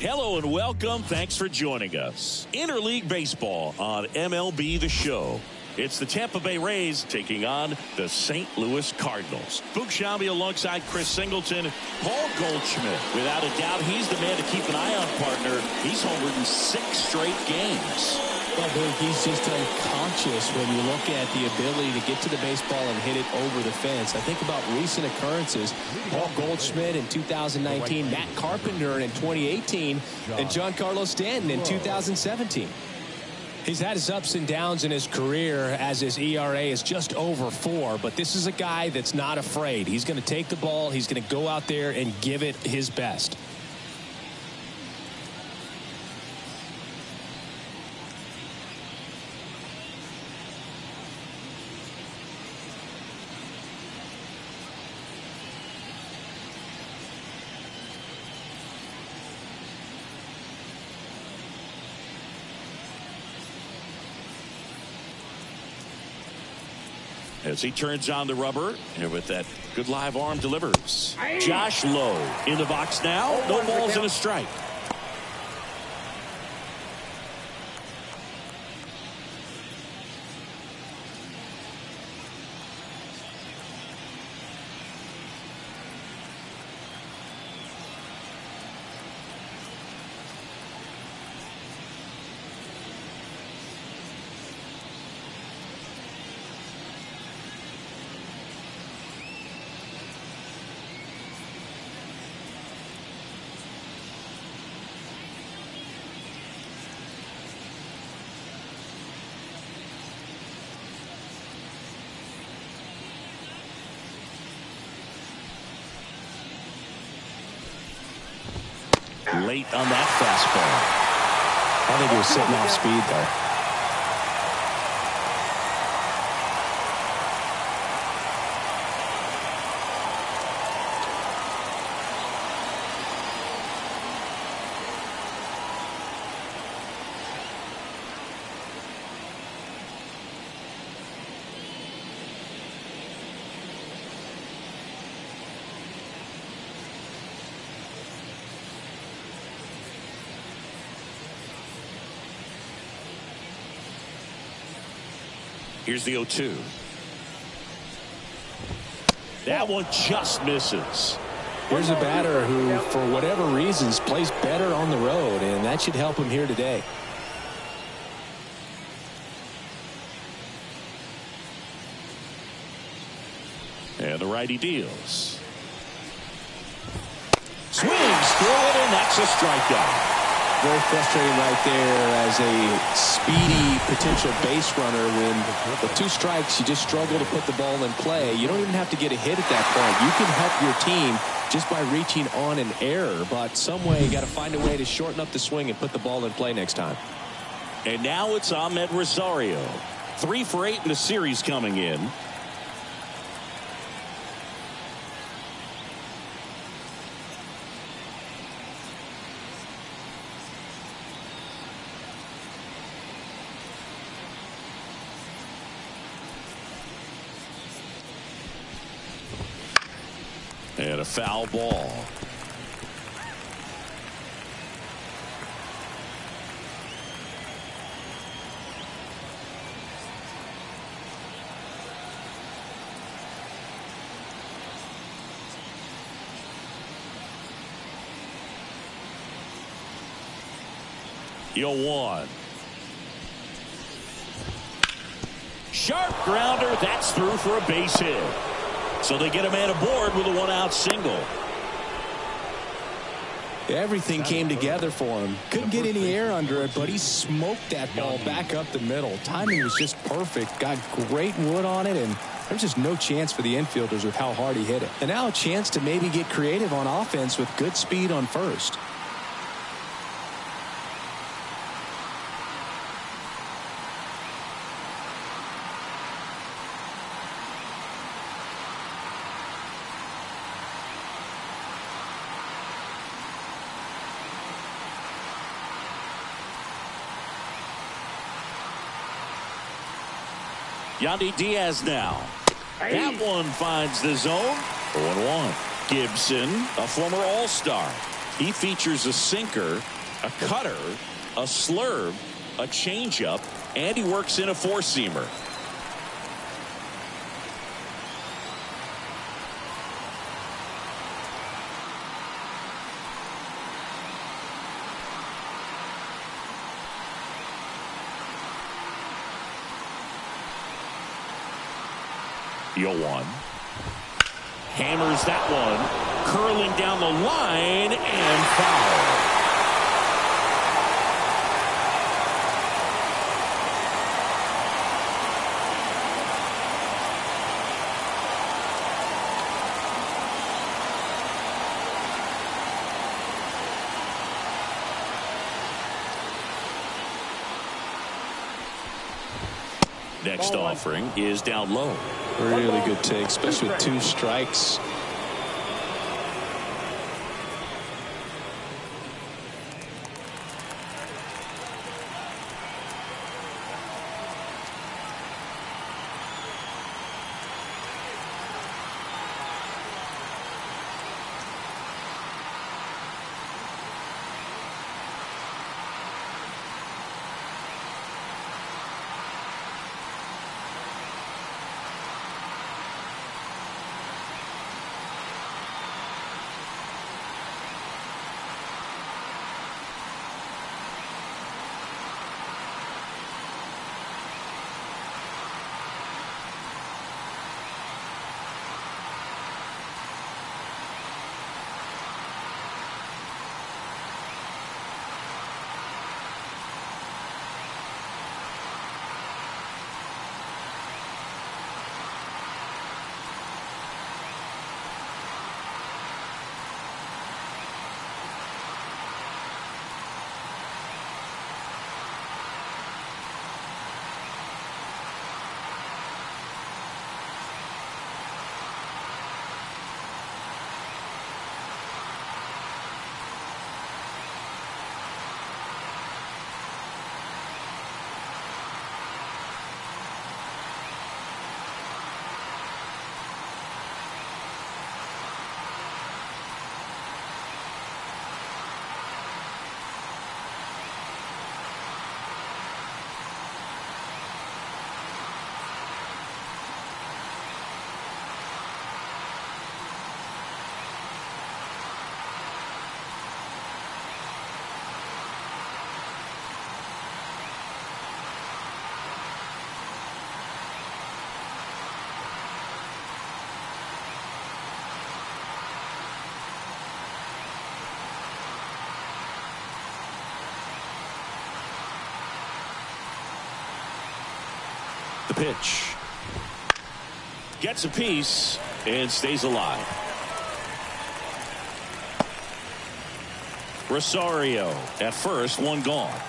Hello and welcome. Thanks for joining us. Interleague Baseball on MLB The Show. It's the Tampa Bay Rays taking on the St. Louis Cardinals. Boog Sciambi alongside Chris Singleton. Paul Goldschmidt. Without a doubt, he's the man to keep an eye on, partner. He's homered in 6 straight games. Well, Boog, he's just unconscious when you look at the ability to get to the baseball and hit it over the fence. I think about recent occurrences. Paul Goldschmidt in 2019, Matt Carpenter in 2018, and Giancarlo Stanton in 2017. He's had his ups and downs in his career as his ERA is just over 4, but this is a guy that's not afraid. He's going to take the ball. He's going to go out there and give it his best. As he turns on the rubber, and with that good live arm delivers. Josh Lowe in the box now. No balls and a strike. Late on that fastball. I think he was sitting off speed there. Here's the 0-2. That one just misses. Here's a batter who, for whatever reasons, plays better on the road, and that should help him here today. And the righty deals. Swings through it, and that's a strikeout. Very frustrating right there as a speedy potential base runner when with 2 strikes you just struggle to put the ball in play. You don't even have to get a hit at that point. You can help your team just by reaching on an error, but some way you got to find a way to shorten up the swing and put the ball in play next time. And now it's Ahmed Rosario. 3 for 8 in the series coming in. And a foul ball. Yo, 1. Sharp grounder. That's through for a base hit. So they get a man aboard with a 1-out single. Everything came together for him. Couldn't get any air under it, but he smoked that ball back up the middle. Timing was just perfect. Got great wood on it, and there's just no chance for the infielders with how hard he hit it. And now a chance to maybe get creative on offense with good speed on first. Yandy Diaz now. That one finds the zone. 0-1. Gibson, a former All-Star. He features a sinker a cutter, a slurve, a changeup, and he works in a four-seamer. Yoan hammers that one, curling down the line, and foul. Next offering is down low. Really good take, especially with 2 strikes. The pitch. Gets a piece and stays alive. Rosario at first, one gone.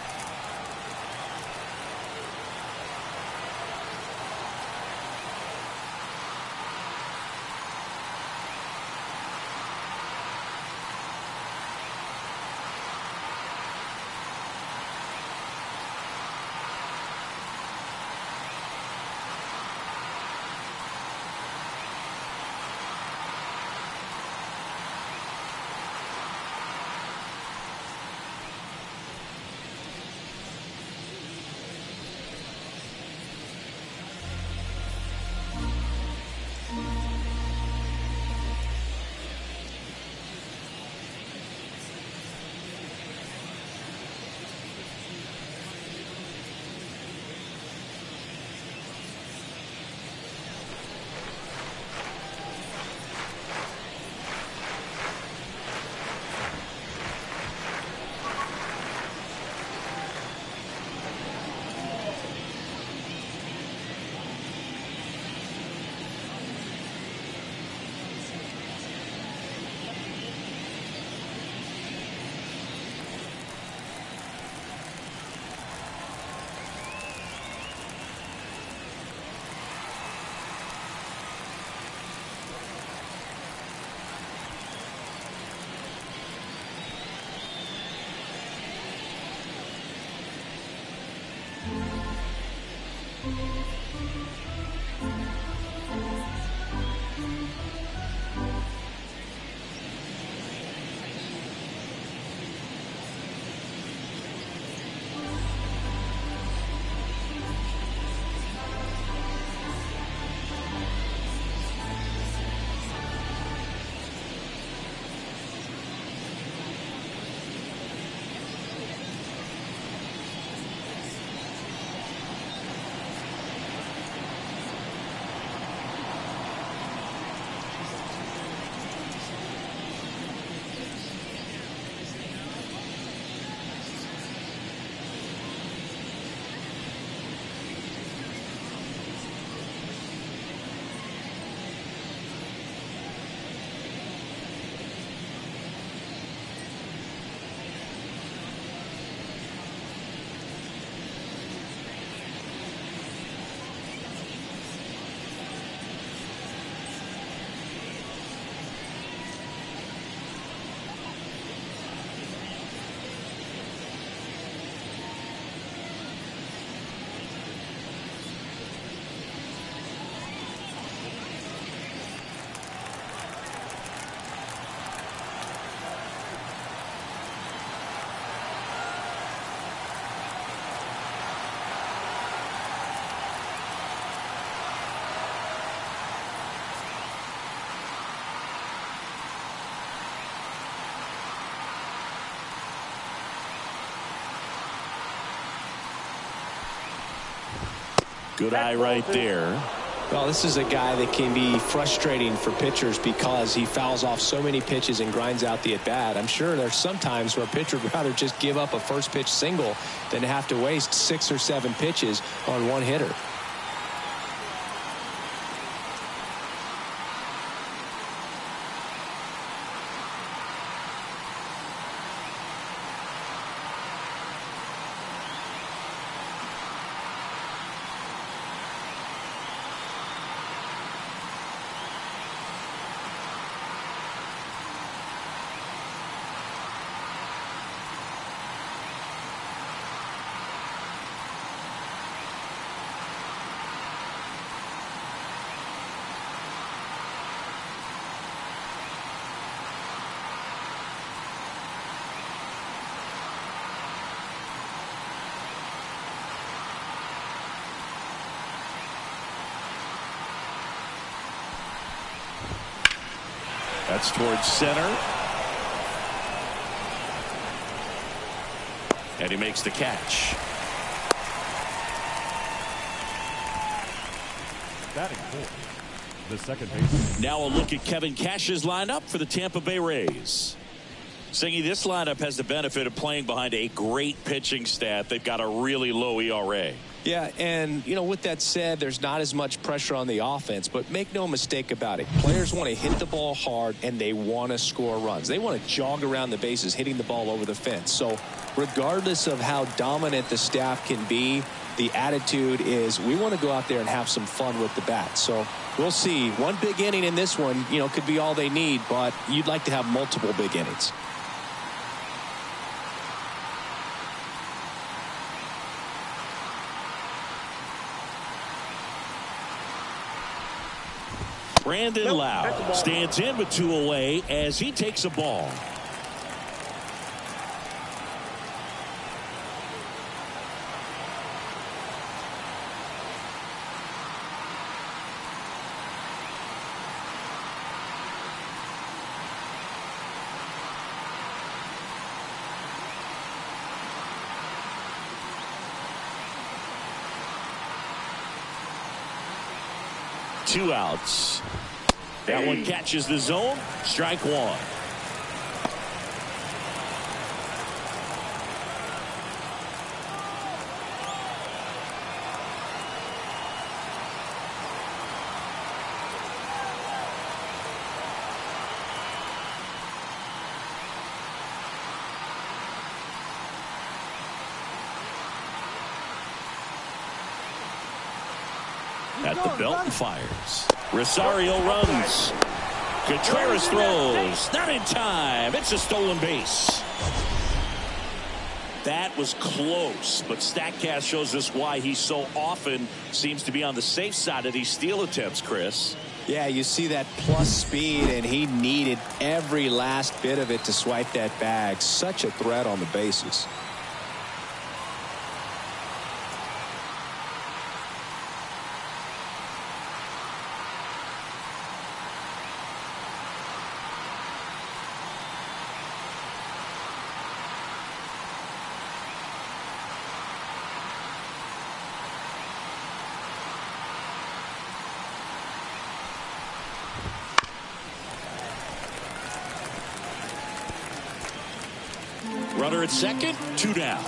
Good eye right there. Well, this is a guy that can be frustrating for pitchers because he fouls off so many pitches and grinds out the at-bat. I'm sure there's some times where a pitcher would rather just give up a first pitch single than to have to waste 6 or 7 pitches on one hitter. That's towards center. And he makes the catch. Batting fourth, the second baseman. Now a look at Kevin Cash's lineup for the Tampa Bay Rays. Singy, this lineup has the benefit of playing behind a great pitching staff. They've got a really low ERA. Yeah, and, with that said, there's not as much pressure on the offense, but make no mistake about it. Players want to hit the ball hard, and they want to score runs. They want to jog around the bases, hitting the ball over the fence. So regardless of how dominant the staff can be, the attitude is we want to go out there and have some fun with the bat. So we'll see. One big inning in this one, could be all they need, but you'd like to have multiple big innings. Brandon Lau stands in with 2 away as he takes a ball. Two outs. That one catches the zone. Strike one. At the belt and fires. Rosario runs. Contreras throws. Not in time. It's a stolen base. That was close, but StatCast shows us why he so often seems to be on the safe side of these steal attempts, Chris. Yeah, you see that plus speed, and he needed every last bit of it to swipe that bag. Such a threat on the bases. Runner at second, 2 down.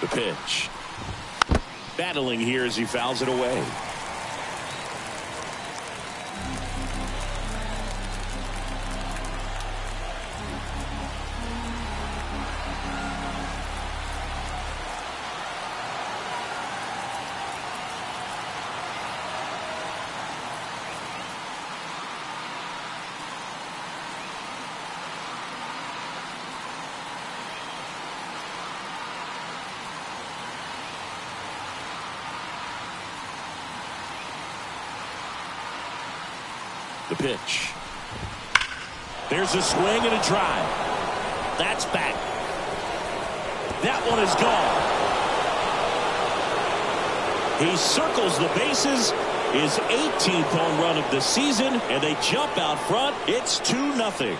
The pitch. Battling here as he fouls it away. The pitch. There's a swing and a drive. That's back. That one is gone. He circles the bases. His 18th home run of the season, and they jump out front. It's 2-0.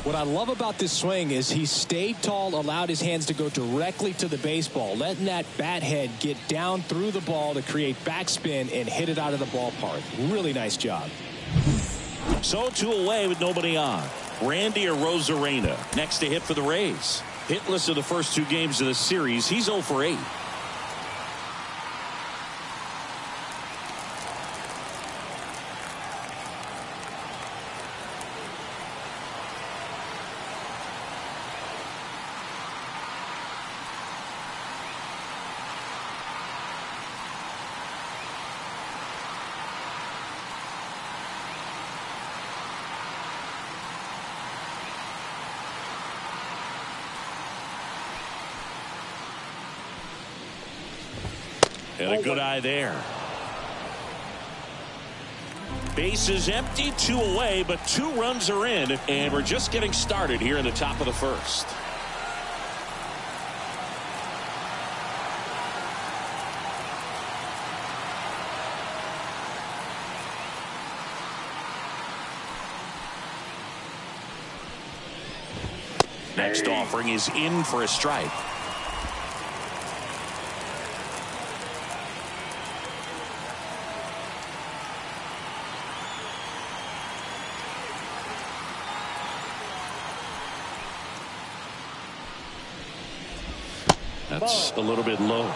What I love about this swing is he stayed tall, allowed his hands to go directly to the baseball, letting that bat head get down through the ball to create backspin and hit it out of the ballpark. Really nice job. So 2 away with nobody on. Randy Arozarena next to hit for the Rays. Hitless of the first 2 games of the series. He's 0 for 8. And a good eye there. Base is empty, 2 away, but 2 runs are in, and we're just getting started here in the top of the first. Next offering is in for a strike. That's a little bit low.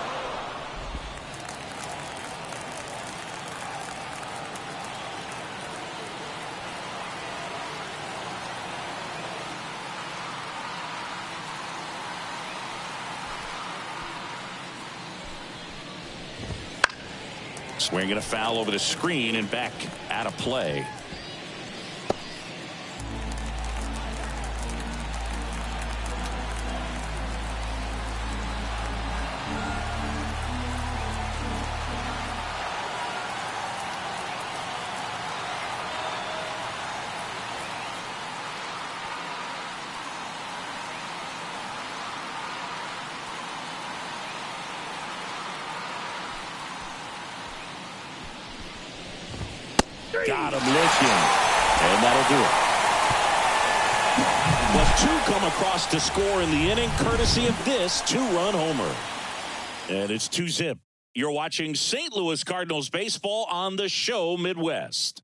Swinging a foul over the screen and back out of play. Got him looking, and that'll do it. But 2 come across to score in the inning, courtesy of this 2-run homer. And it's 2-zip. You're watching St. Louis Cardinals baseball on the show Midwest.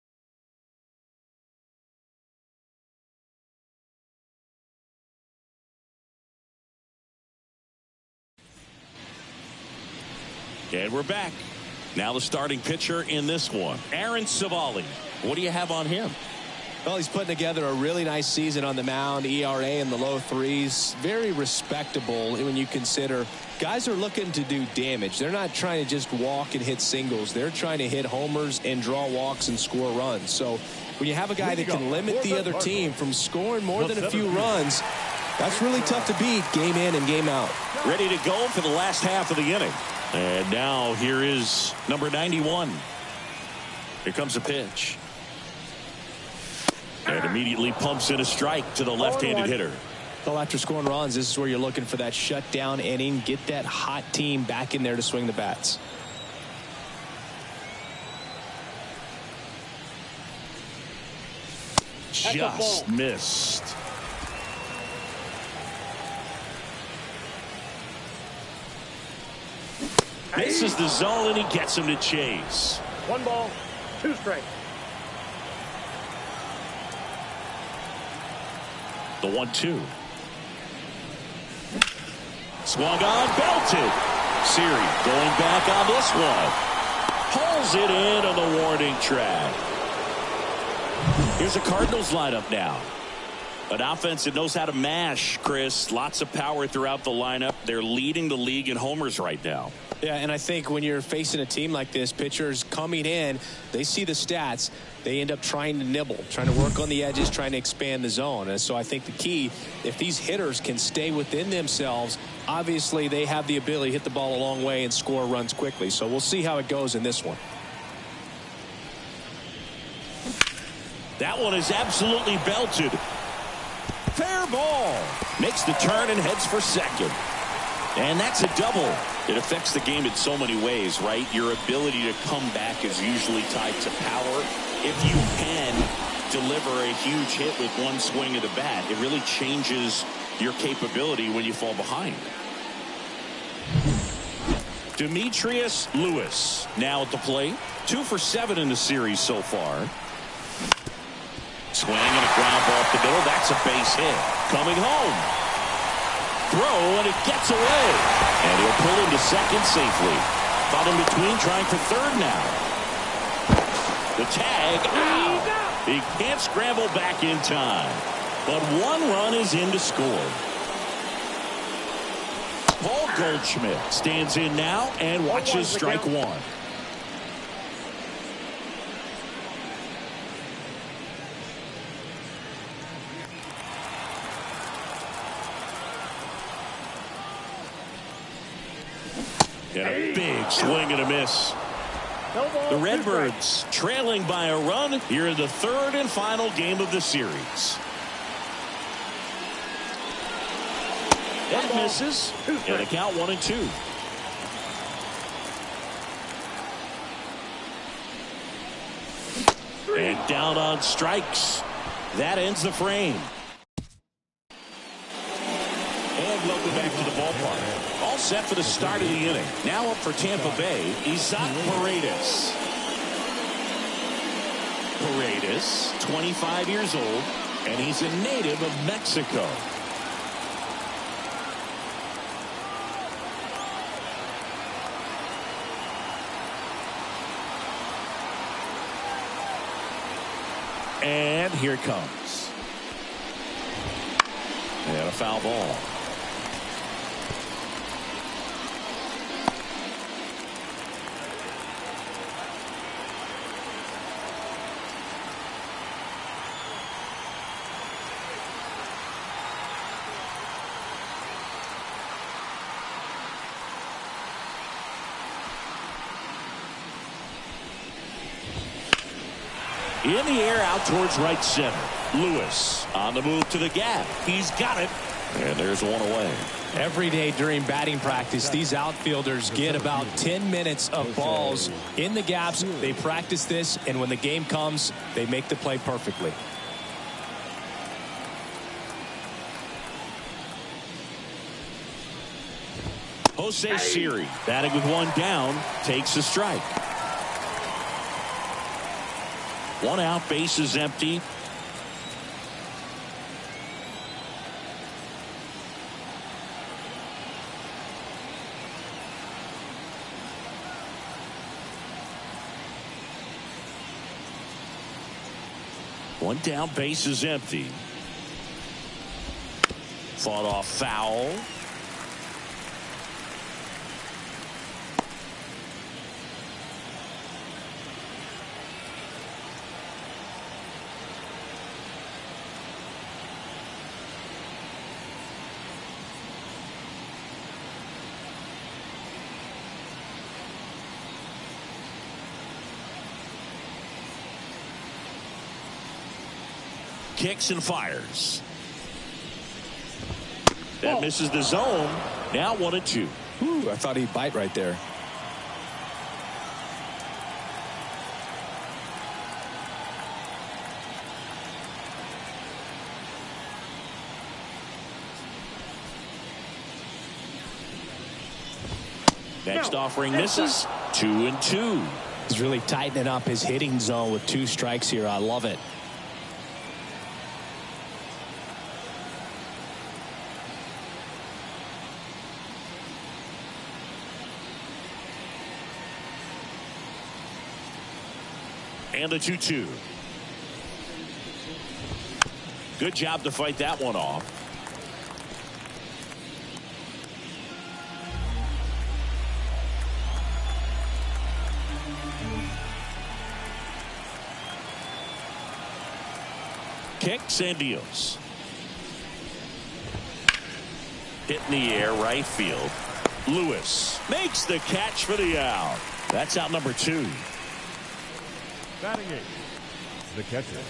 And we're back. Now the starting pitcher in this one, Aaron Civale. What do you have on him? Well, he's putting together a really nice season on the mound. ERA in the low 3s. Very respectable when you consider guys are looking to do damage. They're not trying to just walk and hit singles. They're trying to hit homers and draw walks and score runs. So when you have a guy that can limit the other team from scoring more than a few runs, that's really tough to beat game in and game out. Ready to go for the last half of the inning. And now here is number 91. Here comes a pitch. And immediately pumps in a strike to the left-handed hitter. Well, after scoring runs, this is where you're looking for that shutdown inning. Get that hot team back in there to swing the bats. Just missed. Misses the zone, and he gets him to chase. 1 ball, 2 strikes. The 1-2. Swung on, belted. Siri going back on this one. Pulls it in on the warning track. Here's the Cardinals lineup now. An offense that knows how to mash, Chris. Lots of power throughout the lineup. They're leading the league in homers right now. Yeah, and I think when you're facing a team like this, pitchers coming in, they see the stats. They end up trying to nibble, trying to work on the edges, trying to expand the zone. And so I think the key, if these hitters can stay within themselves, obviously they have the ability to hit the ball a long way and score runs quickly. So we'll see how it goes in this one. That one is absolutely belted. Fair ball. Makes the turn and heads for second. And that's a double. It affects the game in so many ways, right? Your ability to come back is usually tied to power. If you can deliver a huge hit with one swing of the bat, it really changes your capability when you fall behind. Demetrius Lewis now at the plate. 2 for 7 in the series so far. Swing and a ground ball up the middle. That's a base hit. Coming home. Throw, and it gets away. And he'll pull into second safely. Caught in between, trying for third now. The tag. Ow! He can't scramble back in time. But one run is in to score. Paul Goldschmidt stands in now and watches strike one. And a big swing and a miss. The Redbirds trailing by a run here in the third and final game of the series. That misses. And the count 1-2. And down on strikes. That ends the frame. And welcome back to the ballpark. All set for the start of the inning. Now up for Tampa Bay, Isaac Paredes. Paredes, 25 years old, and he's a native of Mexico. And here it comes. And a foul ball. In the air out towards right center. Lewis on the move to the gap. He's got it. And there's one away. Every day during batting practice, these outfielders get about 10 minutes of balls in the gaps. They practice this, and when the game comes, they make the play perfectly. Jose Siri batting with one down, takes a strike. One out, base is empty. One down, base is empty. Fought off foul. Kicks and fires. That misses the zone. Now 1-2. Ooh, I thought he'd bite right there. Next offering misses. 2-2. He's really tightening up his hitting zone with 2 strikes here. I love it. And a 2-2. Good job to fight that one off. Kicks and deals. Hit in the air, right field. Lewis makes the catch for the out. That's out number 2. Batting 8. The catcher.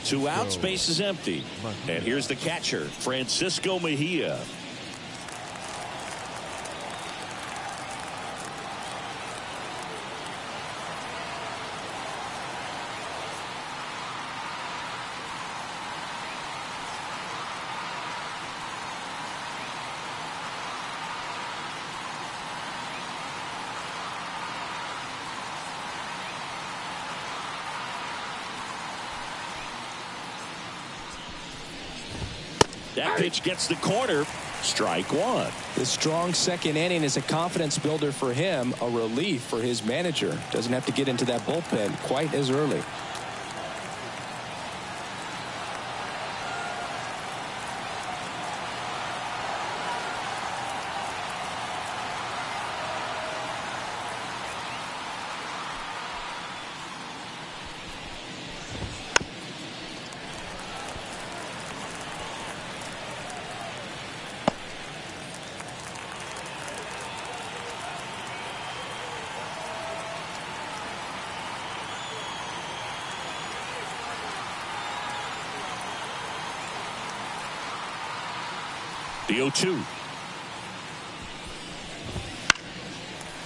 2 outs, base is empty. And here's the catcher, Francisco Mejia. That pitch gets the corner. Strike 1. The strong second inning is a confidence builder for him, a relief for his manager. Doesn't have to get into that bullpen quite as early. The 0-2.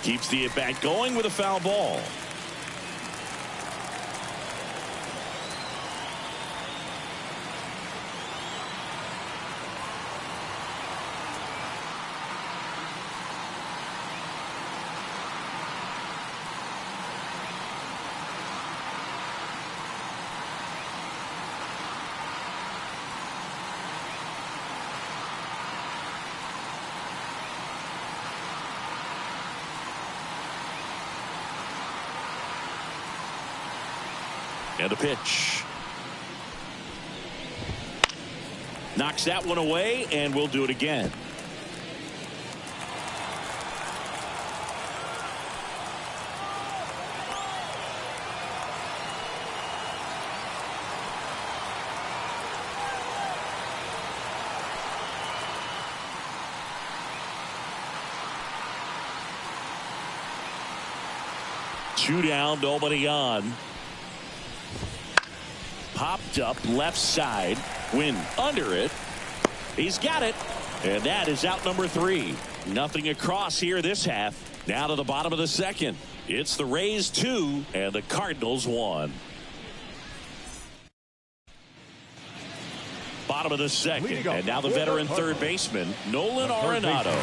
Keeps the at-bat going with a foul ball. And a pitch. Knocks that one away, and we'll do it again. Two down, nobody on. Popped up left side. Win under it. He's got it. And that is out number 3. Nothing across here this half. Now to the bottom of the second. It's the Rays 2 and the Cardinals 1. Bottom of the second. And now the veteran third baseman, Nolan Arenado.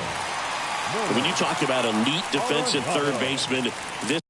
When you talk about elite defensive third baseman, this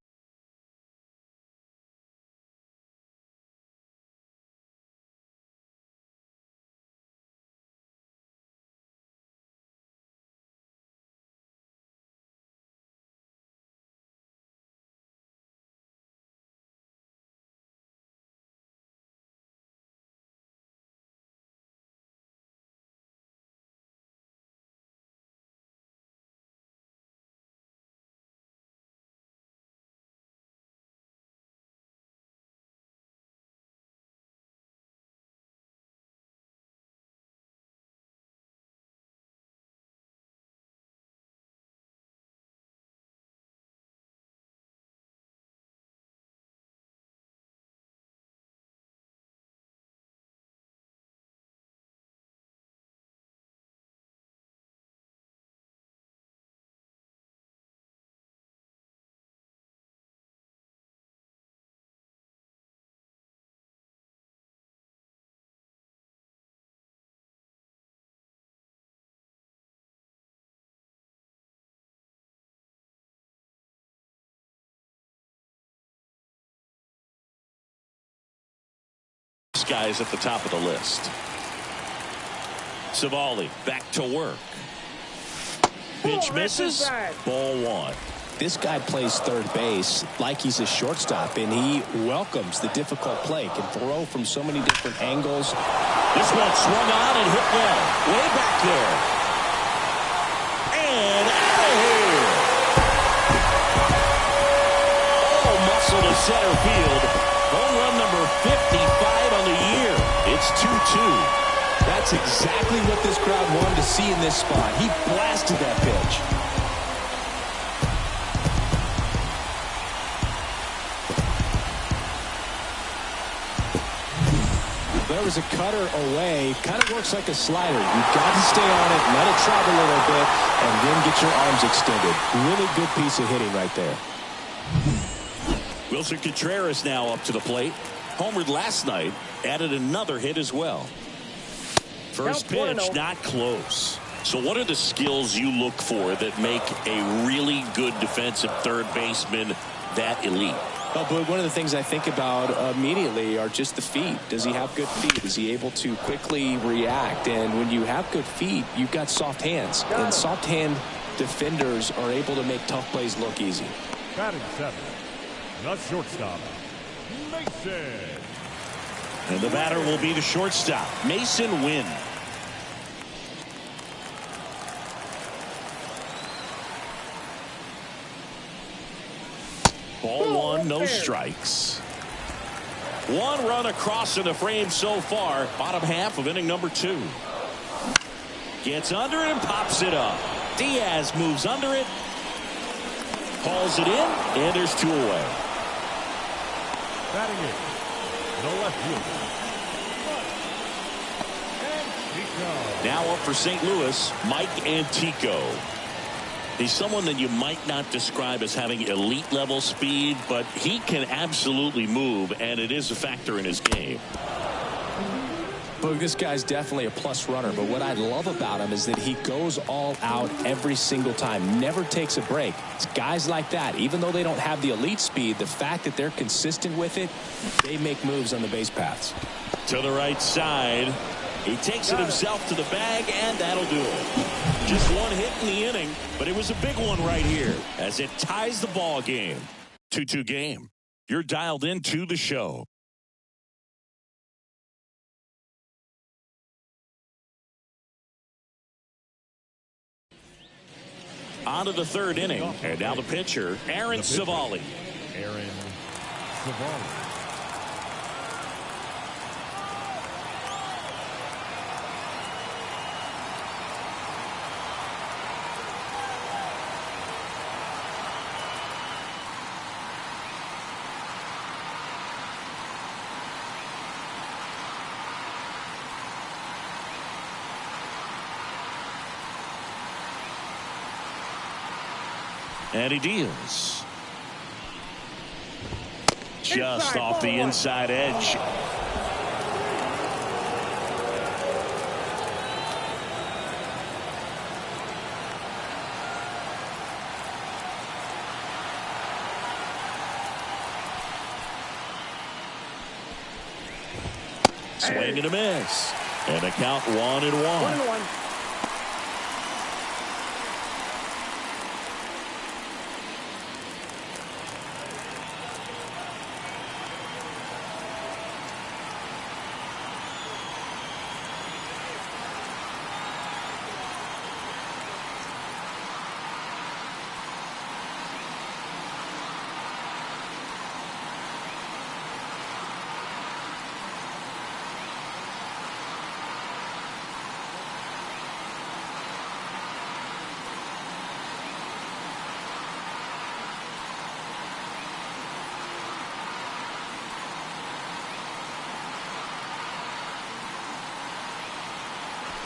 guys at the top of the list. Savali back to work. Pitch misses. Ball 1. This guy plays third base like he's a shortstop, and he welcomes the difficult play. Can throw from so many different angles. This one swung on and hit well. Way back there. And out of here. Oh, muscle to center field. Home run number 55 on the year. It's 2-2. That's exactly what this crowd wanted to see in this spot. He blasted that pitch. There was a cutter away. Kind of works like a slider. You've got to stay on it, let it travel a little bit, and then get your arms extended. Really good piece of hitting right there. Wilson Contreras now up to the plate. Homered last night. Added another hit as well. First pitch, not close. So what are the skills you look for that make a really good defensive third baseman that elite? Well, but one of the things I think about immediately are just the feet. Does he have good feet? Is he able to quickly react? And when you have good feet, you've got soft hands. And soft hand defenders are able to make tough plays look easy. Batting seven, the shortstop, Mason. And the batter will be the shortstop, Mason Wynn. Ball one, no strikes. One run across in the frame so far. Bottom half of inning number 2. Gets under it and pops it up. Diaz moves under it. Hauls it in, and there's 2 away. Batting eighth, the left fielder. Now up for St. Louis, Mike Antico. He's someone that you might not describe as having elite level speed, but he can absolutely move, and it is a factor in his game. But this guy's definitely a plus runner, but what I love about him is that he goes all out every single time, never takes a break. It's guys like that, even though they don't have the elite speed, the fact that they're consistent with it, they make moves on the base paths. To the right side. He takes it himself to the bag, and that'll do it. Just one hit in the inning, but it was a big one right here as it ties the ball game. 2-2 game. You're dialed into the show. On to the third inning, and now the pitcher, Aaron Civale. Aaron Civale. And he deals. Just off the inside edge. Swing and a miss. And a count 1-1.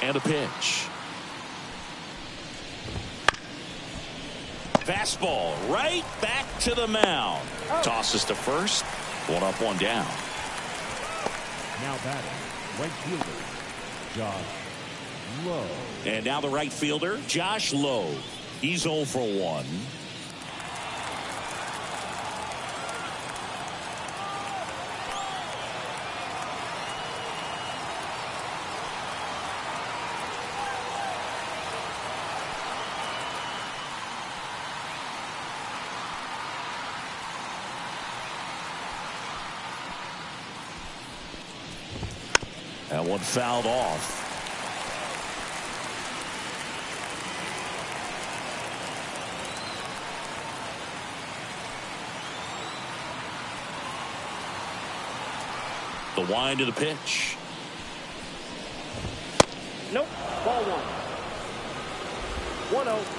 And a pitch. Fastball right back to the mound. Tosses to first. 1 up, 1 down. Now batting, right fielder, Josh Lowe. And now the right fielder, Josh Lowe. He's 0 for 1. That one fouled off. The wind of the pitch. Nope. Ball one. 1-0.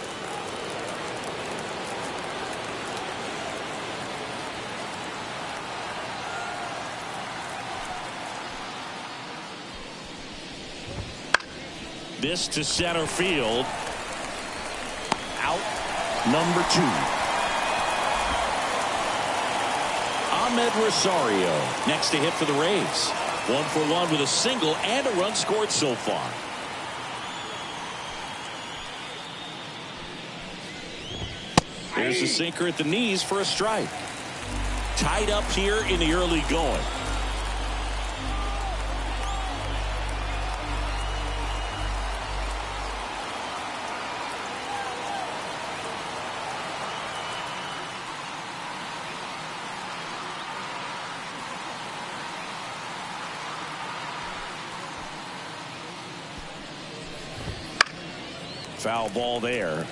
This to center field. Out number 2. Ahmed Rosario next to hit for the Rays. 1 for 1 with a single and a run scored so far. There's a sinker at the knees for a strike. Tied up here in the early going. Foul ball there.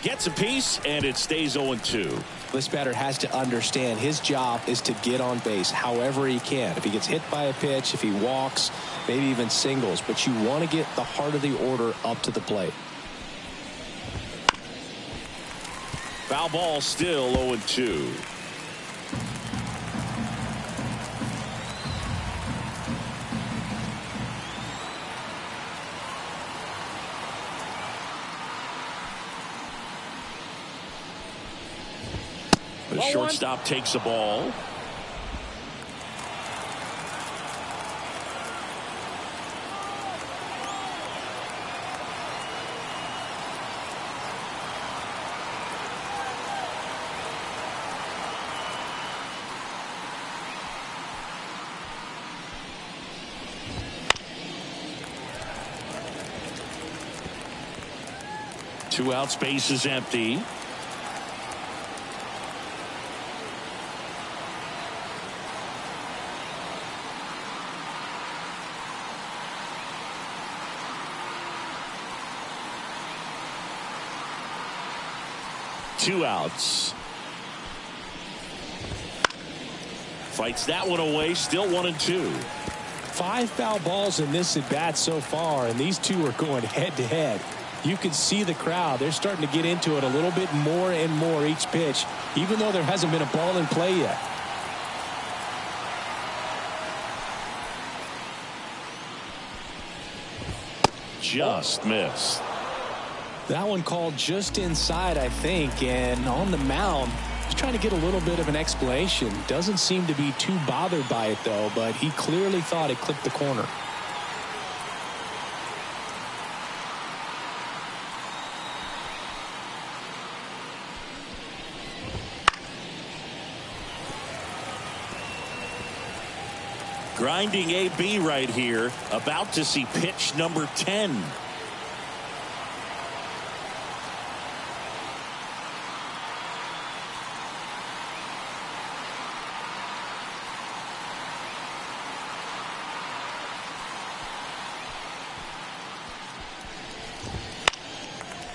Gets a piece, and it stays 0-2. This batter has to understand his job is to get on base however he can. If he gets hit by a pitch, if he walks, maybe even singles. But you want to get the heart of the order up to the plate. Foul ball, still 0-2. The shortstop takes the ball. Two outs, base is empty. Two outs. Fights that one away. Still 1-2. 5 foul balls in this at bat so far, and these two are going head to head. You can see the crowd. They're starting to get into it a little bit more and more each pitch, even though there hasn't been a ball in play yet. Just missed. That one called just inside, I think, and on the mound, he's trying to get a little bit of an explanation. Doesn't seem to be too bothered by it, though, but he clearly thought it clipped the corner. Grinding AB right here, about to see pitch number 10.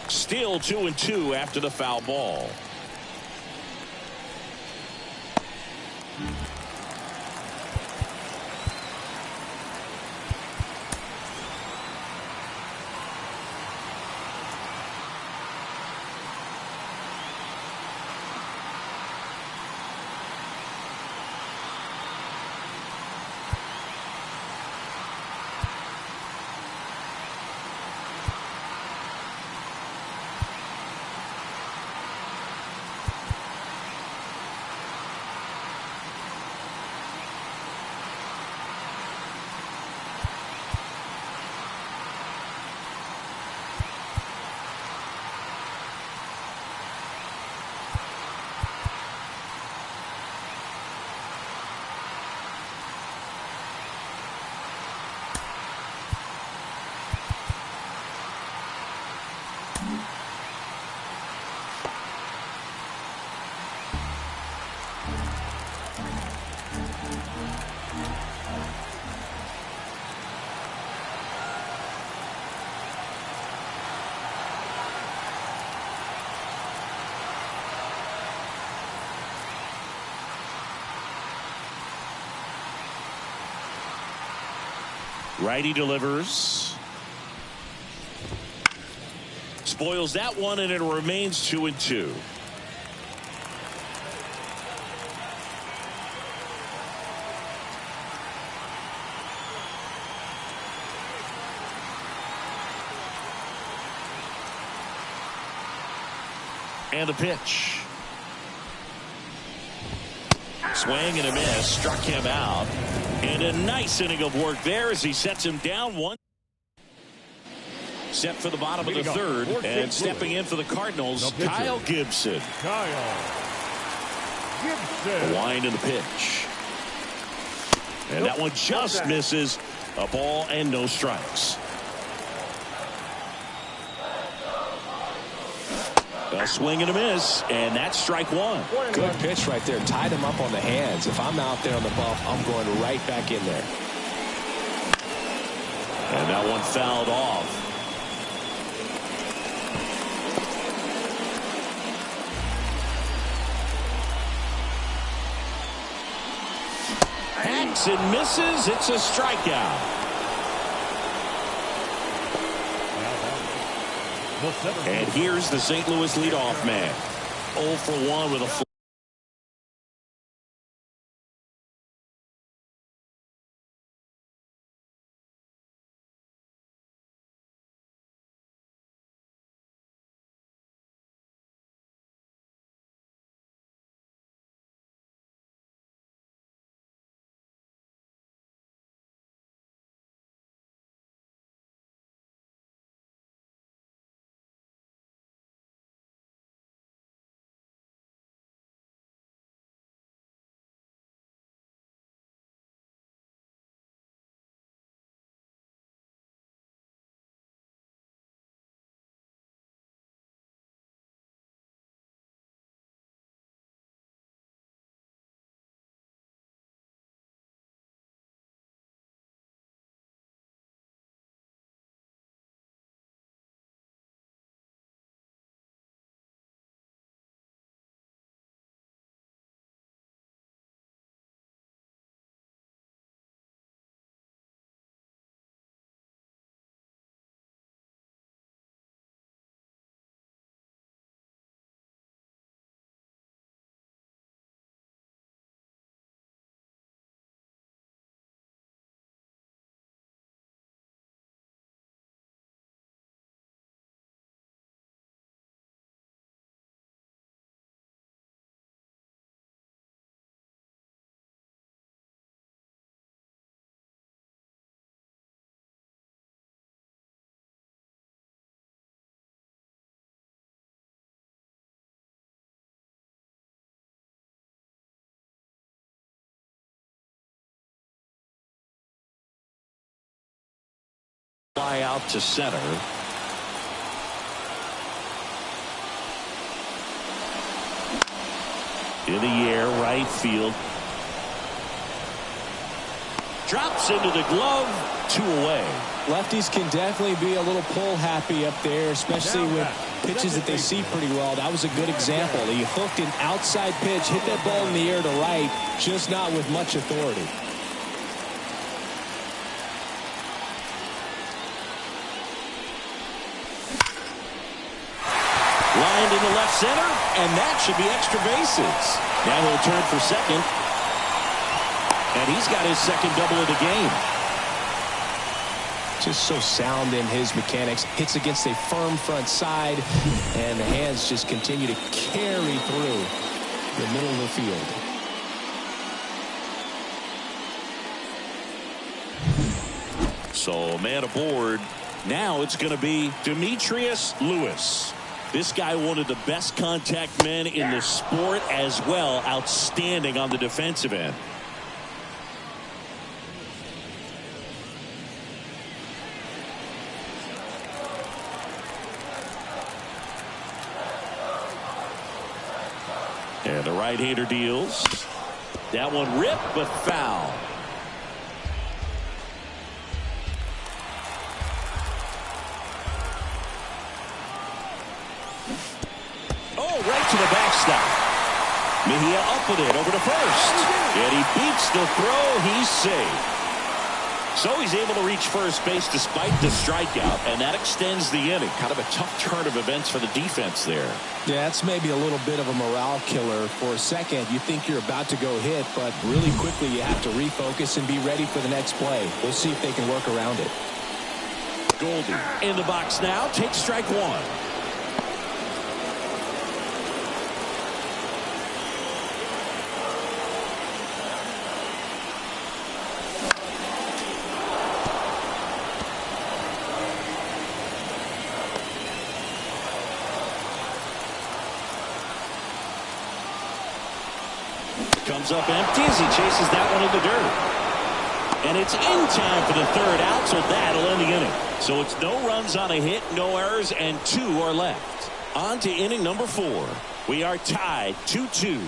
Still 2-2 after the foul ball. Righty delivers. Spoils that one, and it remains 2-2. And a pitch. Swing and a miss. Struck him out. And a nice inning of work there as he sets him down one. Set for the bottom of the third. And stepping in for the Cardinals, Kyle Gibson. A wind and a pitch. And that one just misses. A ball and no strikes. A swing and a miss, and that's strike one. Good pitch right there. Tied him up on the hands. If I'm out there on the bump, I'm going right back in there. And that one fouled off. Hacks and misses. It's a strikeout. And here's the St. Louis leadoff man. 0 for 1 with a fly out to center. In the air, right field. Drops into the glove, 2 away. Lefties can definitely be a little pull happy up there, especially with pitches that they see pretty well. That was a good example. He hooked an outside pitch, hit that ball in the air to right, just not with much authority. Lined into left center, and that should be extra bases. Now he'll turn for second. And he's got his second double of the game. Just so sound in his mechanics. Hits against a firm front side, and the hands just continue to carry through the middle of the field. So man aboard. Now it's going to be Demetrius Lewis. This guy, one of the best contact men in the sport as well. Outstanding on the defensive end. And the right-hander deals. That one ripped, but foul. Oh, right to the backstop. Mejia up with it over to first. And he beats the throw. He's safe. So he's able to reach first base despite the strikeout, and that extends the inning. Kind of a tough turn of events for the defense there. Yeah, that's maybe a little bit of a morale killer. For a second, you think you're about to go hit, but really quickly you have to refocus and be ready for the next play. We'll see if they can work around it. Goldie in the box now, takes strike one. Comes up empty as he chases that one in the dirt. And it's in time for the third out, so that'll end the inning. So it's no runs on a hit, no errors, and 2 are left. On to inning number 4. We are tied 2-2.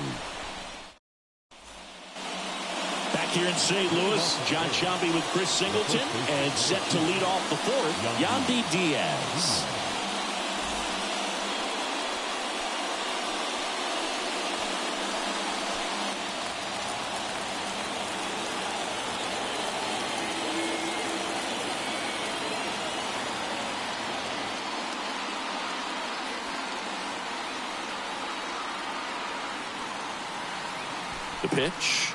Back here in St. Louis, John Sciambi with Chris Singleton, and set to lead off the fourth, Yandy Diaz. The pitch.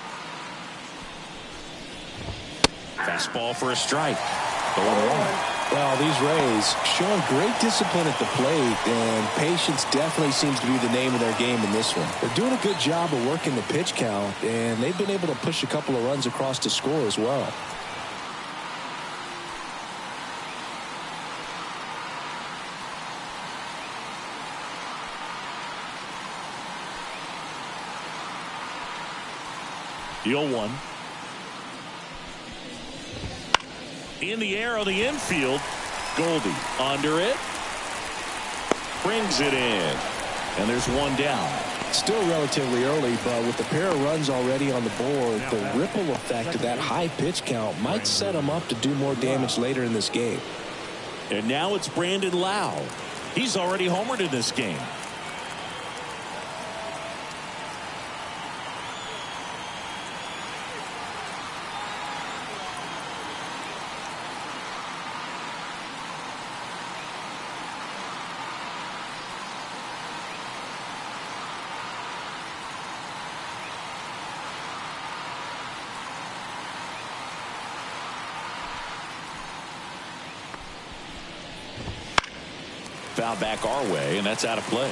Fastball for a strike. 0-1. Well, these Rays showing great discipline at the plate, and patience definitely seems to be the name of their game in this one. They're doing a good job of working the pitch count, and they've been able to push a couple of runs across to score as well. The 0-1. In the air on the infield. Goldie under it. Brings it in. And there's one down. Still relatively early, but with the pair of runs already on the board, the ripple effect of that high pitch count might set them up to do more damage later in this game. And now it's Brandon Lau. He's already homered in this game. Foul back our way, and that's out of play.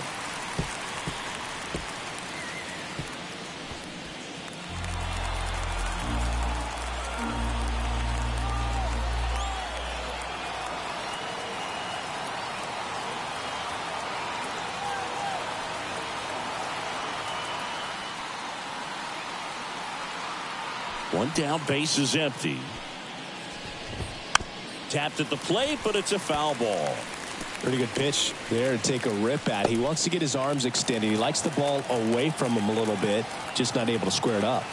One down, base is empty. Tapped at the plate, but it's a foul ball. Pretty good pitch there to take a rip at. He wants to get his arms extended. He likes the ball away from him a little bit, just not able to square it up.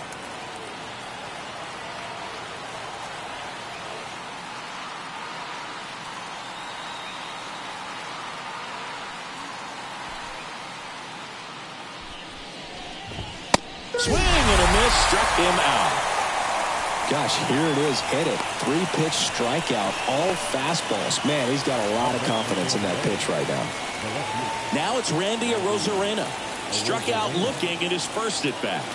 Swing and a miss, struck him out. Gosh, here it is, hit it. 3-pitch strikeout, all fastballs. Man, he's got a lot of confidence in that pitch right now. Now it's Randy Arozarena. Struck out looking at his first at bat.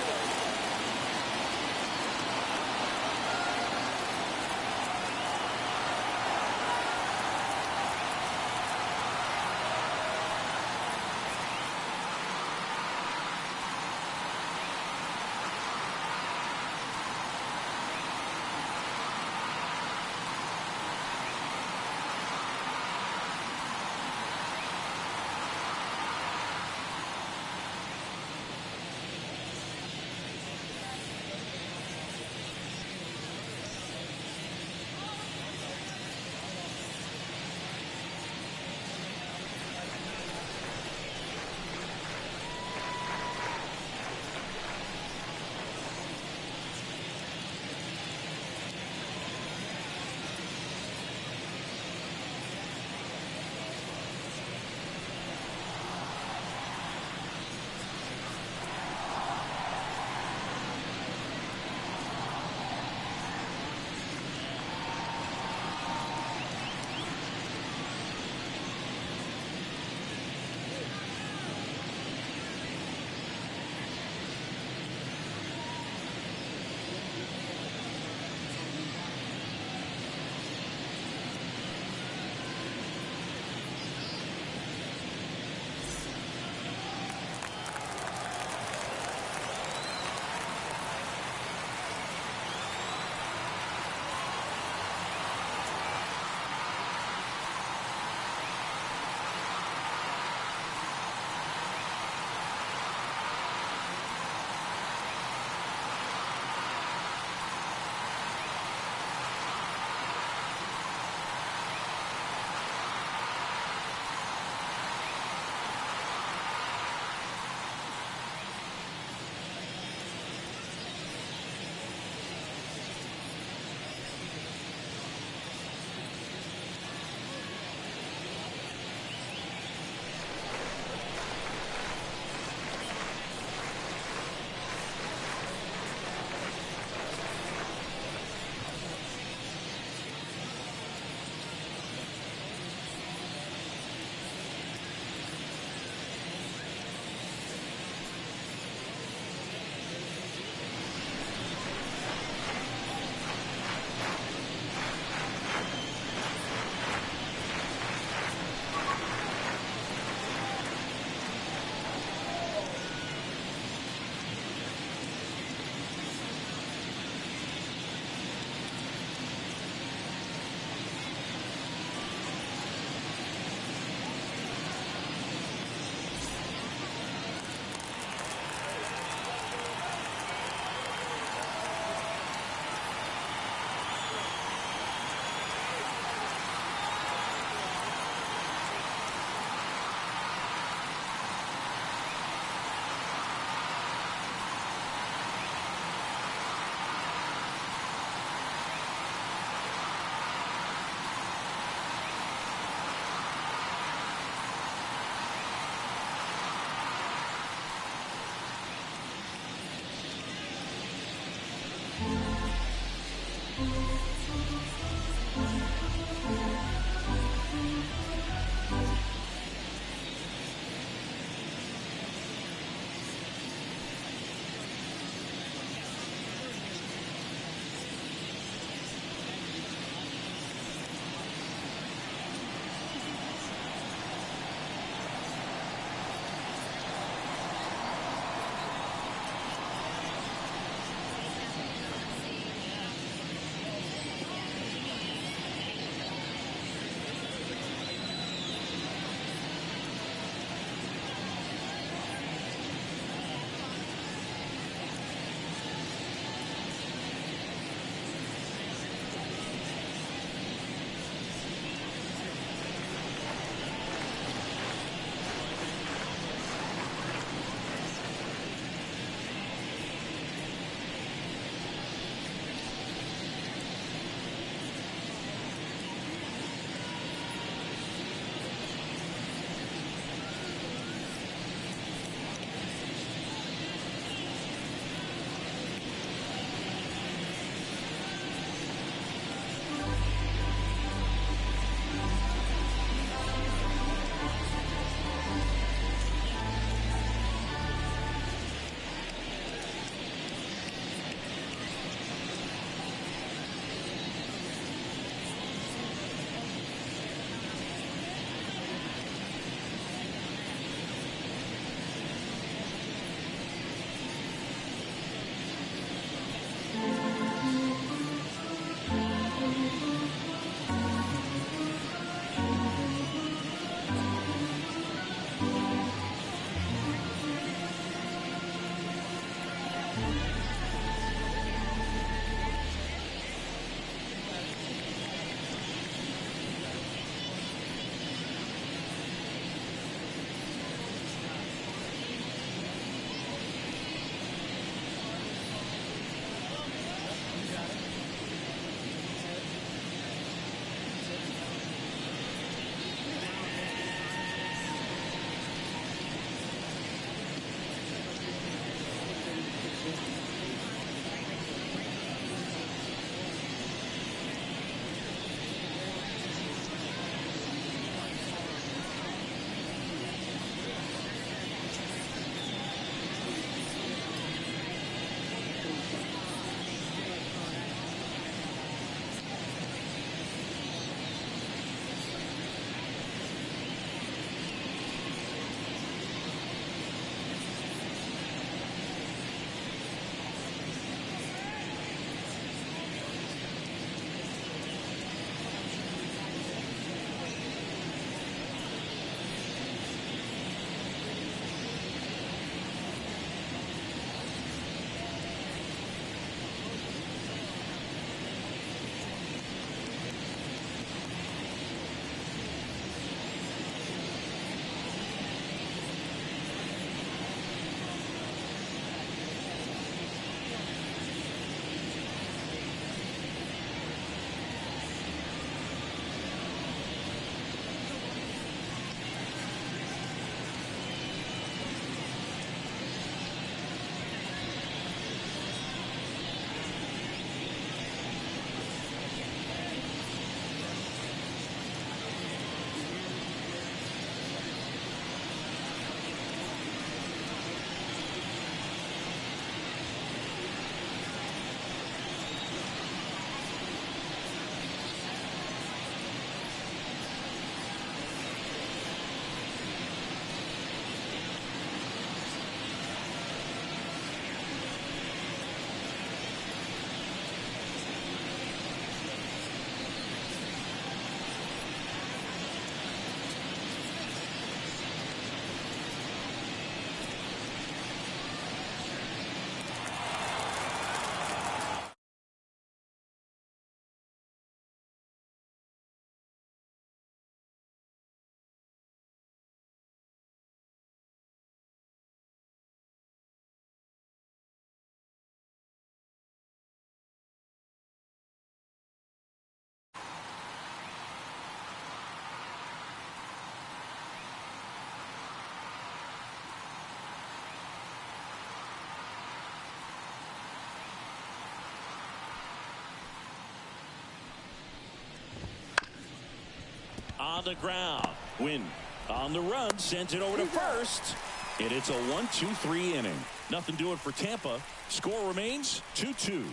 on the ground. Wynn on the run, sends it over to first. And it's a 1-2-3 inning. Nothing doing for Tampa. Score remains 2-2.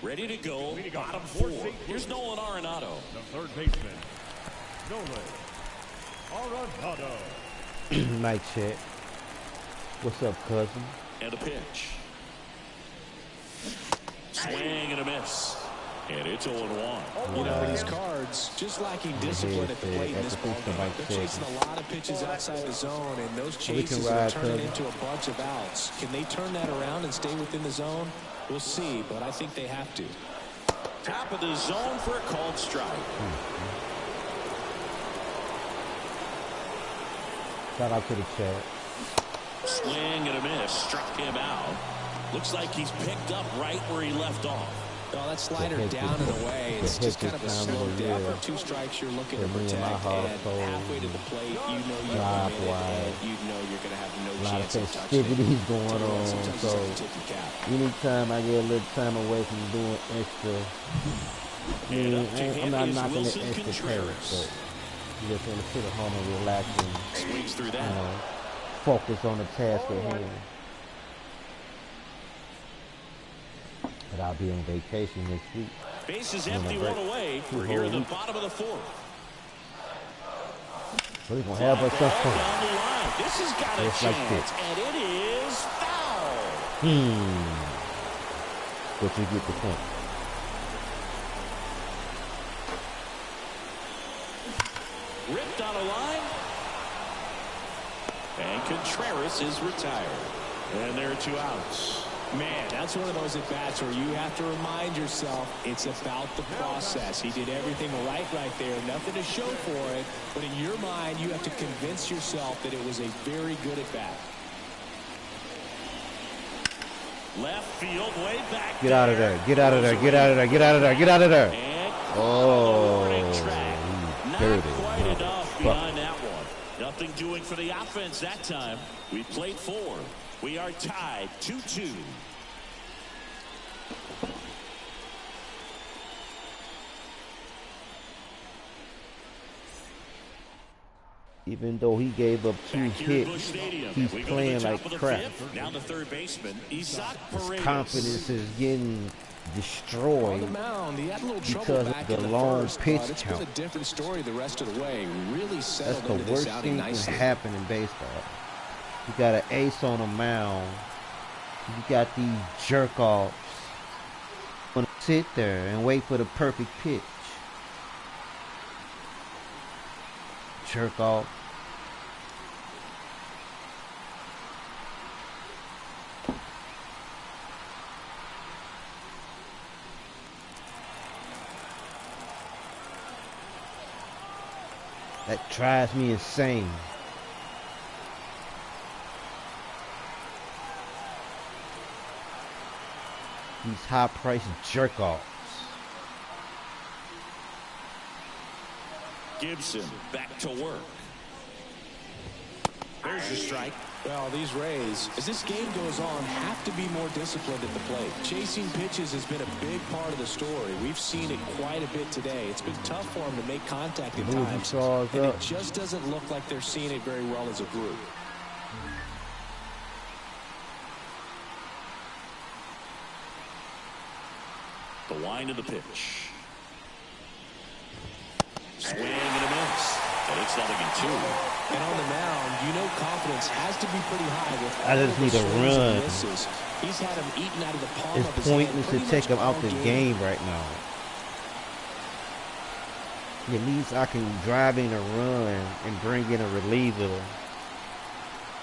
Ready to go. Bottom four. Here's Nolan Arenado. The third baseman, Nolan Arenado. Mic check. What's up, cousin? And a pitch. Swing and a miss. And it's 0-1. You know, these Cards, just lacking discipline at the plate in this ballgame. They're chasing a lot of pitches outside the zone, and those chases are turning into a bunch of outs. Can they turn that around and stay within the zone? We'll see, but I think they have to. Top of the zone for a called strike. Shout out to the chat. Swing and a miss. Struck him out. Looks like he's picked up right where he left off. Oh, that slider down and away. It's just kind of a slow down. For 2 strikes, you're looking to protect, and halfway to the plate, you know you're going to win it, and you know you're going to have no chance of touching it. Festivities going on, so anytime I get a little time away from doing extra, I'm not knocking the extra parents, but you just want to sit at home and relax and swings through that. Focus on the task at hand. But I'll be on vacation next week. Base is empty, one away. We're here in the bottom of the 4th. We're going to have us some fun. Down the line. This has got a chance, like and it is foul. But you get the point. Ripped on a line. And Contreras is retired. And there are 2 outs. Man, that's one of those at-bats where you have to remind yourself it's about the process. He did everything right there. Nothing to show for it. But in your mind, you have to convince yourself that it was a very good at-bat. Left field, way back. Get out of there. Get out of there. Get out of there. Get out of there. Get out of there. Oh, not quite enough behind that one. Nothing doing for the offense that time. We played 4. We are tied 2-2. Even though he gave up 2 hits, he's playing like crap. Now the third baseman, Isaac His Paredes. confidence is getting destroyed because of the long pitch count. It's been a different story the rest of the way. Really settled That's the worst thing that can happen in baseball. You got an ace on a mound. You got these jerk-offs. Gonna sit there and wait for the perfect pitch. Jerk off. That drives me insane. These high-priced jerk-offs. Gibson back to work. There's your strike. Well, these Rays, as this game goes on, have to be more disciplined at the plate. Chasing pitches has been a big part of the story. We've seen it quite a bit today. It's been tough for them to make contact at times, and it just doesn't look like they're seeing it very well as a group. The wind of the pitch. Swing and a miss. And it's 0-2. And on the mound, you know confidence has to be pretty high with I just need a run. He's had him eaten out of the palm It's of his pointless hand to take him out the game right now. At least I can drive in a run and bring in a reliever,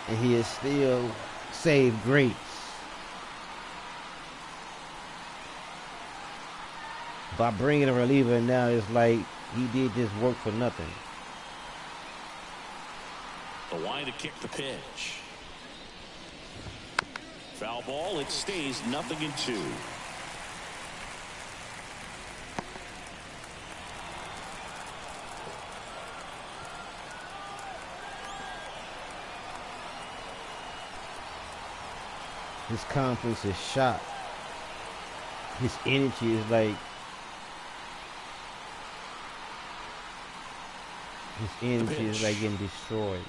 and he is still save grace. By bringing a reliever now, it's like he did this work for nothing. The wind to kick the pitch. Foul ball. It stays 0-2. His confidence is shot. His energy is like. His energy is like getting destroyed.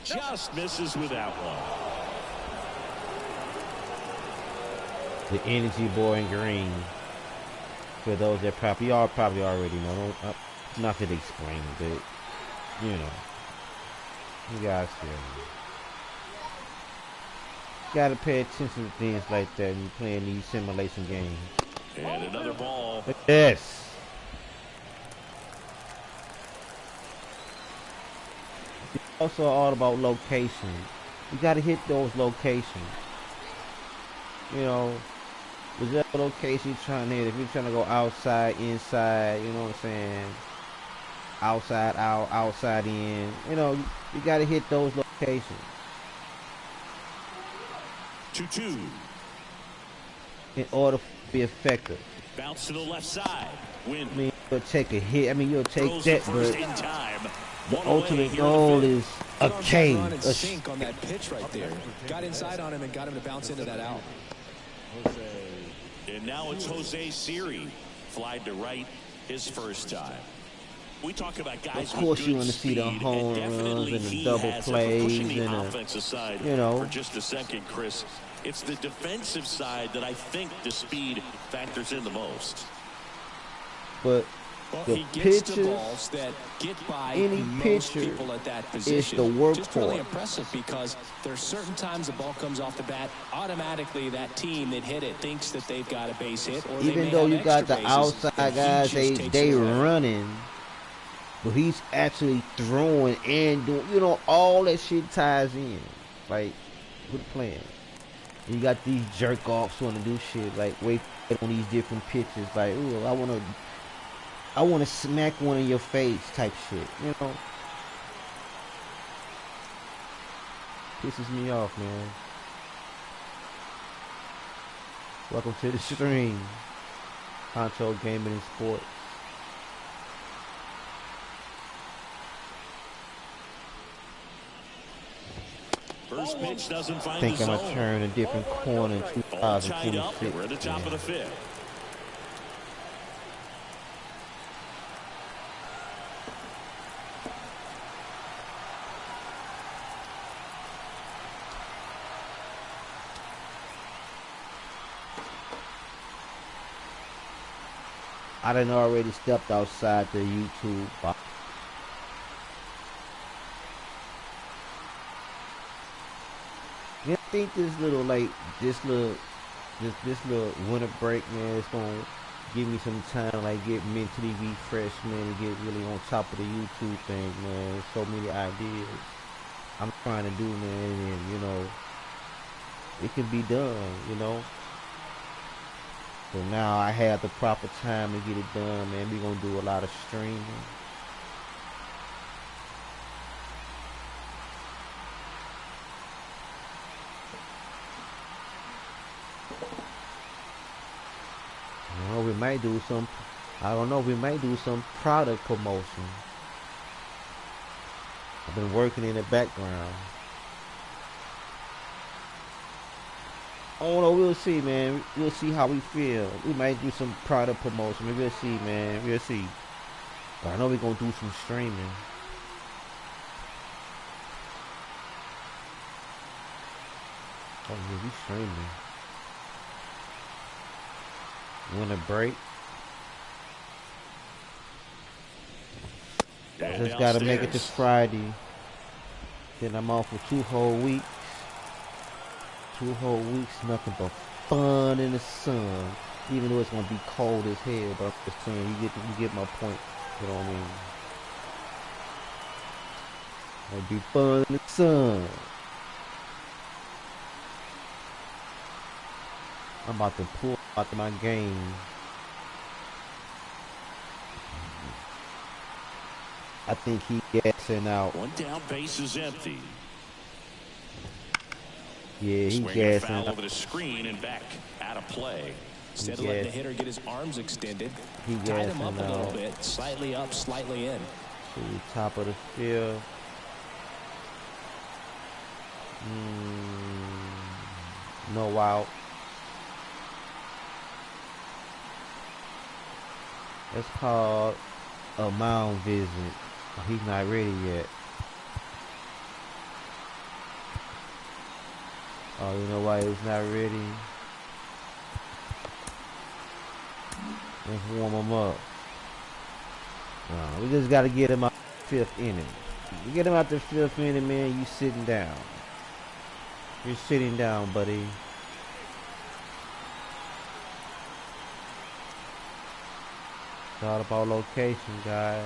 Just misses with that one. The energy boy in green. For those that probably already know. Not to explain it, but you know. You guys feel me. You gotta pay attention to things like that when you're playing these simulation games. And another ball. Yes. It's also all about location. You gotta hit those locations. You know, whichever location you're trying to hit. If you're trying to go outside, inside, you know what I'm saying? Outside out, outside in. You know, you gotta hit those locations. 2-2. In order to be effective. Bounce to the left side. Win. I mean, you'll take a hit. I mean, you'll take that, but in time. the ultimate goal is a K. A sink on that pitch right there. Got inside on him and got him to bounce into that out. And now it's Jose Siri. Flied to right his first time. We talk about guys. Of course, with you good want to see the speed, home and runs and the he double has it. plays Pushing the and offensive side you know. for just a second, Chris. It's the defensive side that I think the speed factors in the most. But the he gets pitcher, the balls that get by any most pitcher people at that is position. the workhorse. Just really impressive because there's certain times the ball comes off the bat, automatically that team that hit it thinks that they've got a base hit, or they even may though have you got extra the bases, outside and he guys, just takes they it away. running, but he's actually throwing and doing. You know, all that shit ties in. Like, good plan. You got these jerk offs want to do shit like wait on these different pitches. Like, ooh, I want to smack one in your face type shit. You know, pisses me off, man. Welcome to the stream, Honcho Gaming and Sports. First pitch doesn't find Think the I'm zone. gonna turn a different corner in All tied up. 2026. We're at the top of the fifth. I done already stepped outside the YouTube box. Yeah, I think this little winter break, man, it's gonna give me some time to like get mentally refreshed, man, and get really on top of the YouTube thing, man. There's so many ideas I'm trying to do, man, and you know, it can be done, you know. So now I have the proper time to get it done, man. We're gonna do a lot of streaming. You know, we might do some, I don't know, we might do some product promotion. I've been working in the background. I don't know, we'll see, man. We'll see how we feel. We might do some product promotion. We'll see, man. We'll see. But I know we're going to do some streaming. Oh, yeah, we streaming. Winter break. Just got to make it to Friday. Then I'm off for 2 whole weeks. 2 whole weeks, nothing but fun in the sun. Even though it's gonna be cold as hell, but I'm just saying, you get my point. You know what I mean? It'll be fun in the sun. I'm about to pull out my game. I think he gassing out. One down, base is empty. Yeah, he Swinging a gassing foul out. over the screen and back out of play. Instead of letting the hitter get his arms extended, He tied him up a gassing little out. bit, slightly up, slightly in. To the top of the field. No out. That's called a mound visit. He's not ready yet. Oh, you know why he's not ready? Let's warm him up. We just got to get him out the 5th inning. You get him out the 5th inning, man, you sitting down. You're sitting down, buddy. It's all about location, guys.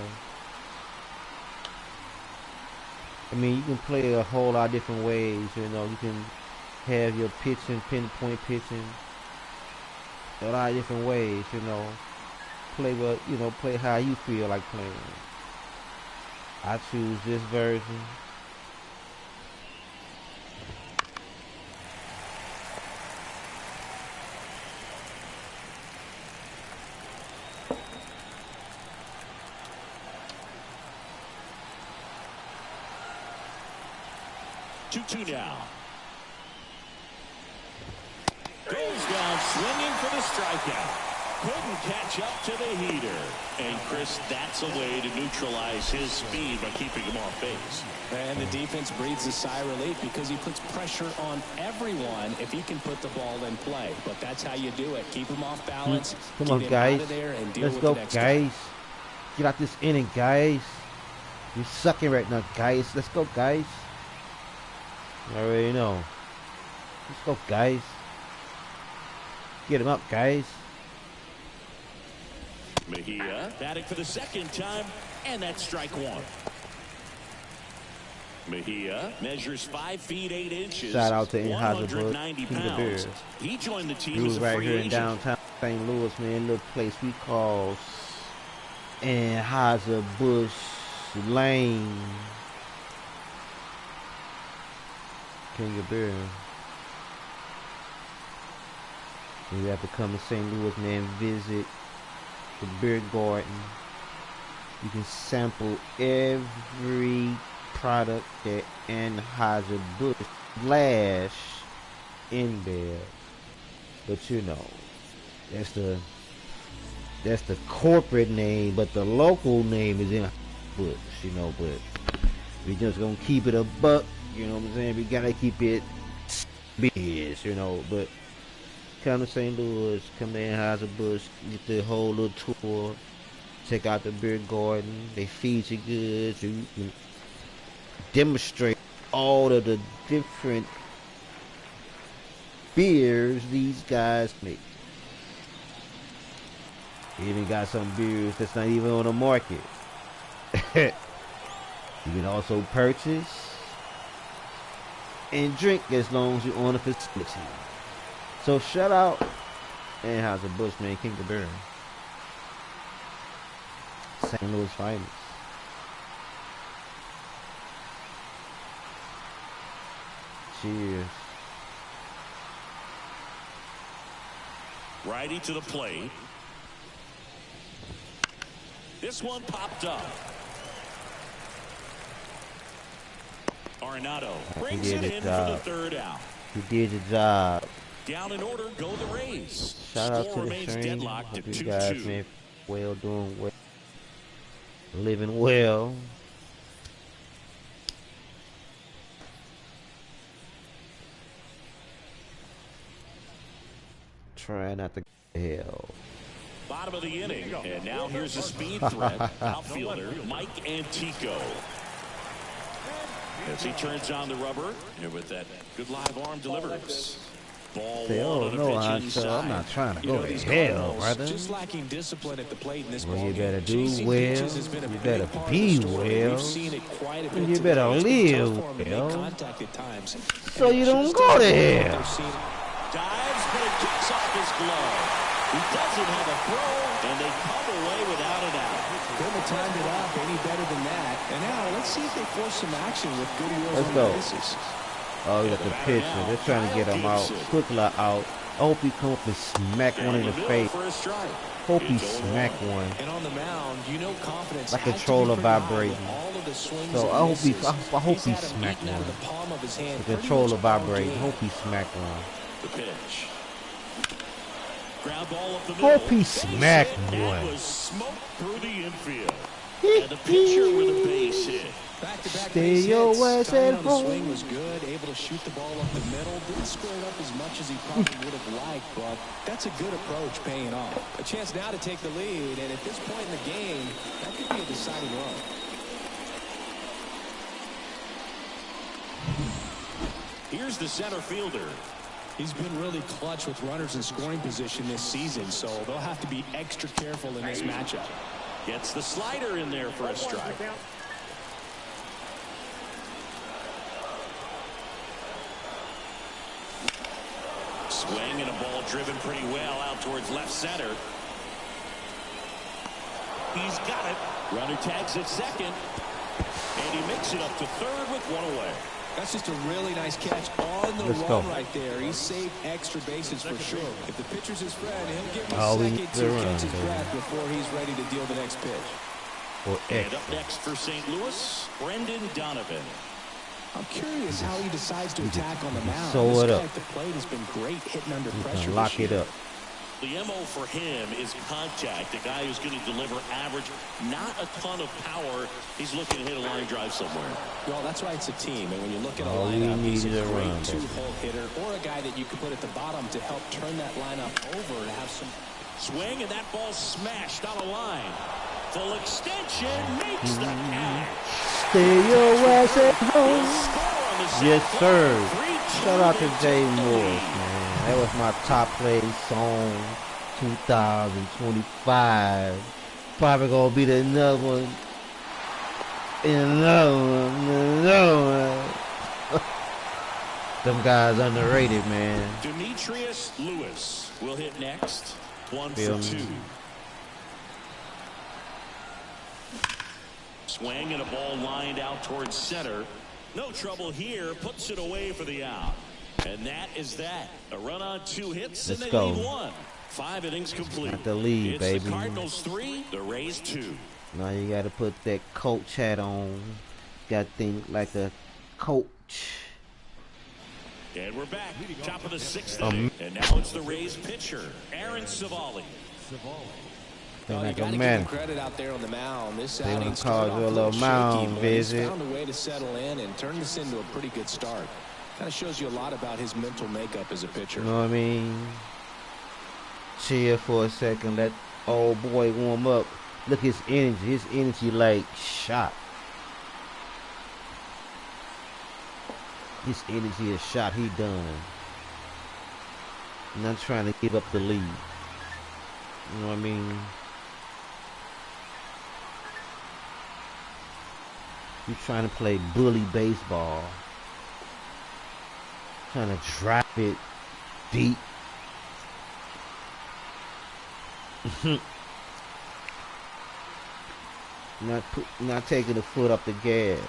I mean, you can play a whole lot of different ways, you know. You can have your pitching, pinpoint pitching, a lot of different ways, you know. Play what, you know, play how you feel like playing. I choose this version. Two now. Goes down swinging for the strikeout. Couldn't catch up to the heater. And Chris, that's a way to neutralize his speed by keeping him off base. And the defense breathes a sigh of relief because he puts pressure on everyone if he can put the ball in play. But that's how you do it. Keep him off balance. Come on, guys. Let's go, guys. Get out this inning, guys. You're sucking right now, guys. Let's go, guys. You already know. Let's go, guys. Get him up, guys. Mejia batting for the 2nd time, and that's strike 1. Mejia measures 5 feet 8 inches. Shout out to Anheuser-Busch, King of Beers. He joined the team as a right free here agent. in downtown St. Louis, man. Little place we call Anheuser-Busch Lane. King of Beer. You have to come to St. Louis, man. Visit the beer garden. You can sample every product that Anheuser-Busch flash in there. But you know, that's the corporate name, but the local name is Anheuser-Busch, you know. But we just gonna keep it a buck, you know what I'm saying? We gotta keep it biz, you know. But come to St. Louis, come to Anheuser-Busch, get the whole little tour, check out the beer garden. They feed you good, so you can demonstrate all of the different beers these guys make. They even got some beers that's not even on the market. You can also purchase and drink as long as you're on the facility. So shout out Anheuser-Busch, man, King of Beer. St. Louis finest. Cheers. Righty to the plate. This one popped up. Arenado brings it in for the 3rd out. He did the job. Down in order, go the Rays. Shout out Score to the remains stream. deadlocked at Hope you 2-2. guys, man, well, doing well, living well. Try not to go to hell. Bottom of the inning, and now here's a speed threat. Outfielder Mike Antico. As he turns on the rubber, and with that good live arm delivers. Ball Say, one oh, on the no, pitch Honcho, inside. I'm not trying to go to these hell, Cardinals brother. just lacking discipline at the plate in this Well, ball you game. better do Chasing well. pitches has been a You big better part of be the story. well. We've seen it quite a bit And you today. better It's been tough live for 'em to make well. contact at times. So you don't go to hell. Dives, but it kicks off his glove. He doesn't have a throw, and they come away without an out. Couldn't have timed it up any better than that. And now let's see if they force some action with good wheels Let's on go. the bases. Oh, you got the pitcher. They're trying to get him out. Quickly out. I hope he come up and smack one in the face. For a strike. Hope he smack one. And on the mound, you know confidence Like a has to be controller pretty high with vibrating. all of the swings So and I hope he misses. I hope He's he had 'em smack eaten out of one. the palm of his hand The pretty controller much all vibrating. game. Hope he smack one. The pitch. Ground ball up the middle. Hope he smacked That one. was smoked through the infield. And the pitcher with a base hit. Back-to-back Stay base your hits. ass Timing at on the home. swing was good. Able to shoot the ball up the middle. Didn't square it up as much as he probably would have liked, but that's a good approach paying off. A chance now to take the lead, and at this point in the game, that could be a deciding run. Here's the center fielder. He's been really clutch with runners in scoring position this season, so they'll have to be extra careful in this matchup. Gets the slider in there for a strike. Swing and a ball driven pretty well out towards left center. He's got it. Runner tags at second. And he makes it up to third with one away. That's just a really nice catch on the Let's run go. right there. He saved extra bases for sure. If the pitcher's his friend, he'll give him Oh, a we second need to to run, catch his baby. breath before he's ready to deal the next pitch. Or And extra. up next for St. Louis, Brendan Donovan. I'm curious how he decides to attack on the mound. sew This it guy up. at the plate has been great hitting under You pressure can lock this it year. up. The MO for him is contact. A guy who's going to deliver average, not a ton of power. He's looking to hit a line drive somewhere. Well, that's why it's a team. And when you look at a All we lineup, he's a need is a great run, baby. two-hole hitter or a guy that you can put at the bottom to help turn that lineup over to have some. Swing, and that ball smashed on a line. Full extension makes the catch. Stay your ass at home. Score on the Yes, set. sir. 3-2 Shout out to they Jay take the Morris, lead. man. That was my top play song 2025. Probably gonna be the another one. Another one. Another one. Them guys underrated, man. Demetrius Lewis will hit next. One Feel for me? two. Swing and a ball lined out towards center. No trouble here. Puts it away for the out. And that is that. A run on 2 hits, and Let's they go. lead 1. 5 innings complete. Got the lead, it's baby. the Cardinals 3, the Rays 2. Now you gotta put that coach hat on. Gotta think like a coach. And we're back. Top of the 6th inning. And now it's the Rays pitcher, Aaron Savali. Think You like got a to give man. him credit out there on the mound. This They wanna outing call started you off a a little little mound shaky, but he's visit. found a way to settle in and turn this into a pretty good start. Kind of shows you a lot about his mental makeup as a pitcher. You know what I mean? Chill for a second. Let old boy warm up. Look his energy. His energy like shot. His energy is shot. He done. Not trying to give up the lead. You know what I mean? You trying to play bully baseball. Trying to drop it deep. Not taking the foot off the gas.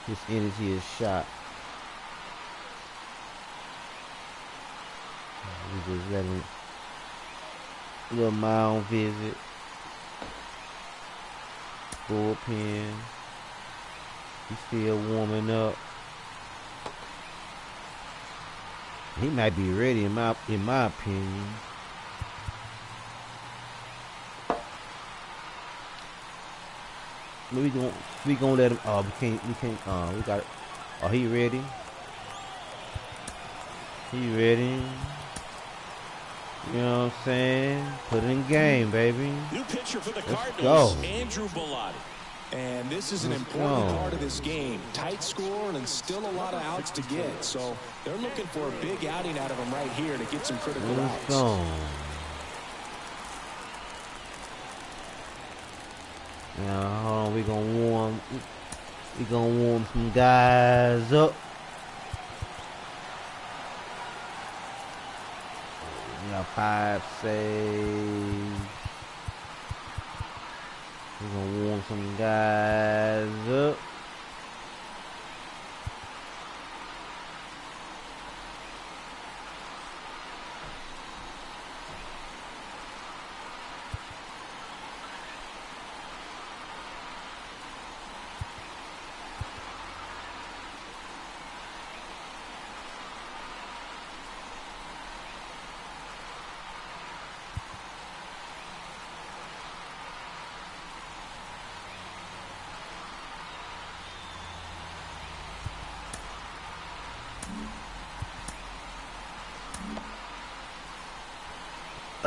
His energy is shot. We just let him a little mound visit. Bullpen. He's still warming up. He might be ready in my opinion. We gonna let him. Oh, we can't. We got. Oh, he ready? He ready? You know what I'm saying? Put it in game, baby. New pitcher for the Let's Cardinals, go. Andrew Bellotti. And this is an Let's important go. part of this game. Tight score and still a lot of outs to get. So they're looking for a big outing out of him right here to get some critical Let's outs. go. Now, hold on. We gonna warm some guys up. We got 5 saves. We're gonna warm some guys up.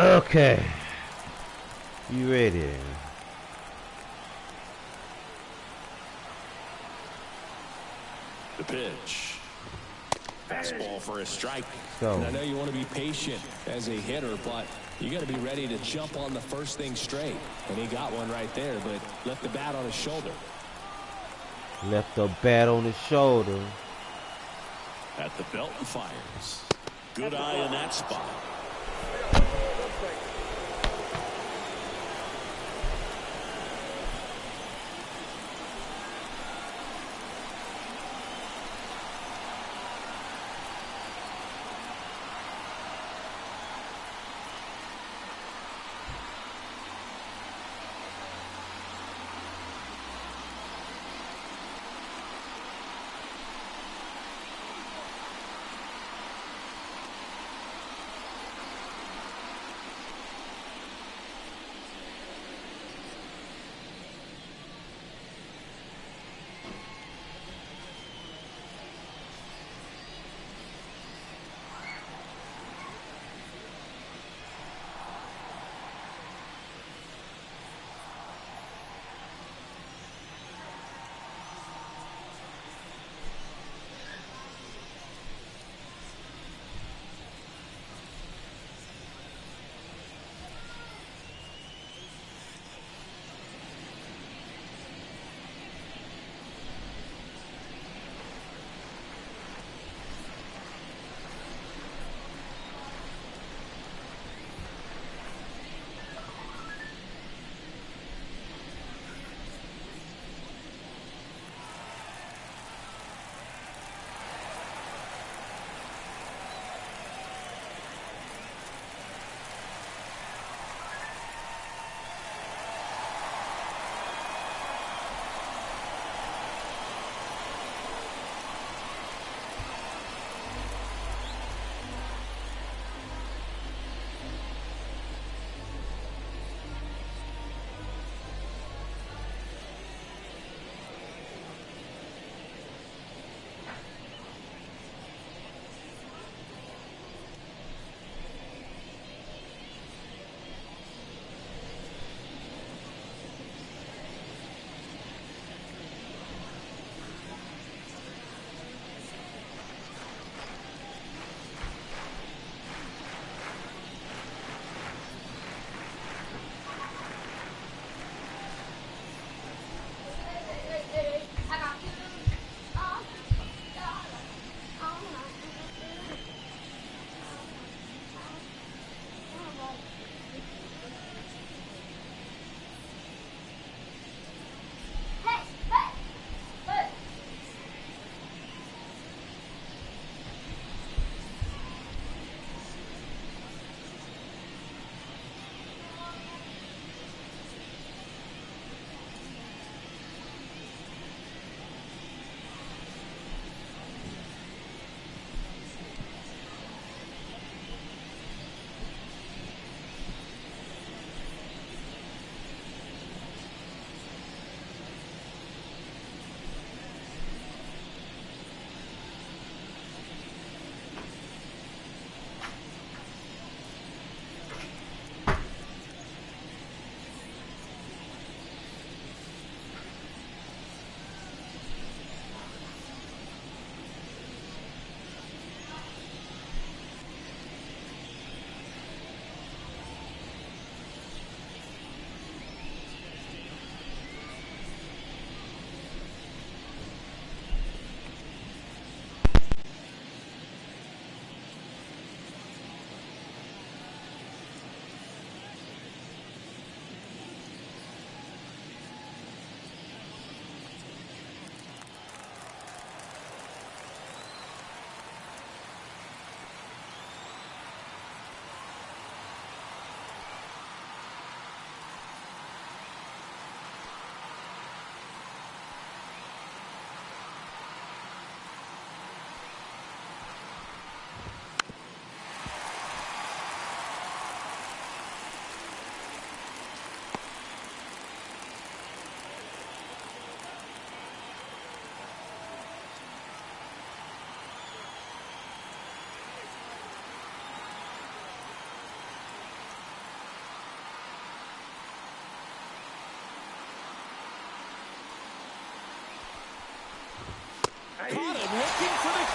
Okay. You ready? The pitch. Fastball for a strike. So, And I know you want to be patient as a hitter, but you got to be ready to jump on the first thing straight. And he got one right there, but left the bat on his shoulder. left the bat on his shoulder. At the belt and fires. Good eye in that spot.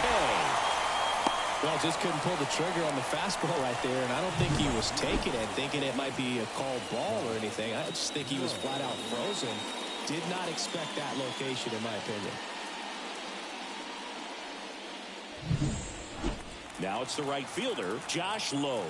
K. Well, just couldn't pull the trigger on the fastball right there, and I don't think he was taking it, thinking it might be a called ball or anything. I just think he was flat out frozen. Did not expect that location, in my opinion. Now it's the right fielder, Josh Lowe.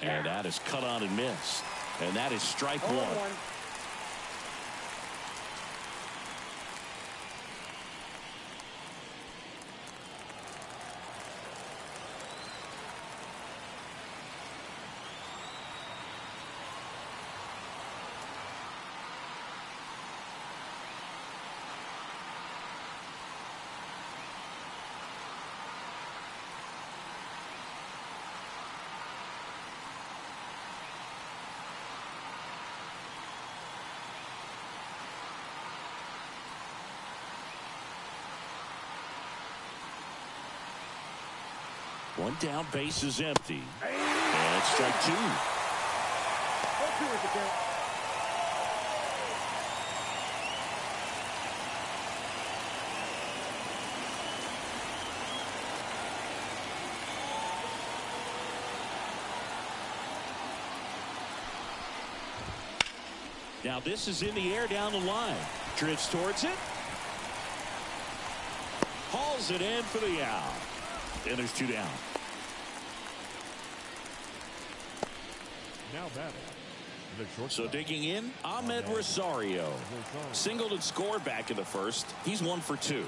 And that is cut on and missed. And that is strike one. One down, base is empty. And it's strike two. Now this is in the air down the line. Drifts towards it. Hauls it in for the out. And there's two down. Now batting. The shortstop. So digging in, Ahmed Rosario. Singled and scored back in the first. He's 1 for 2.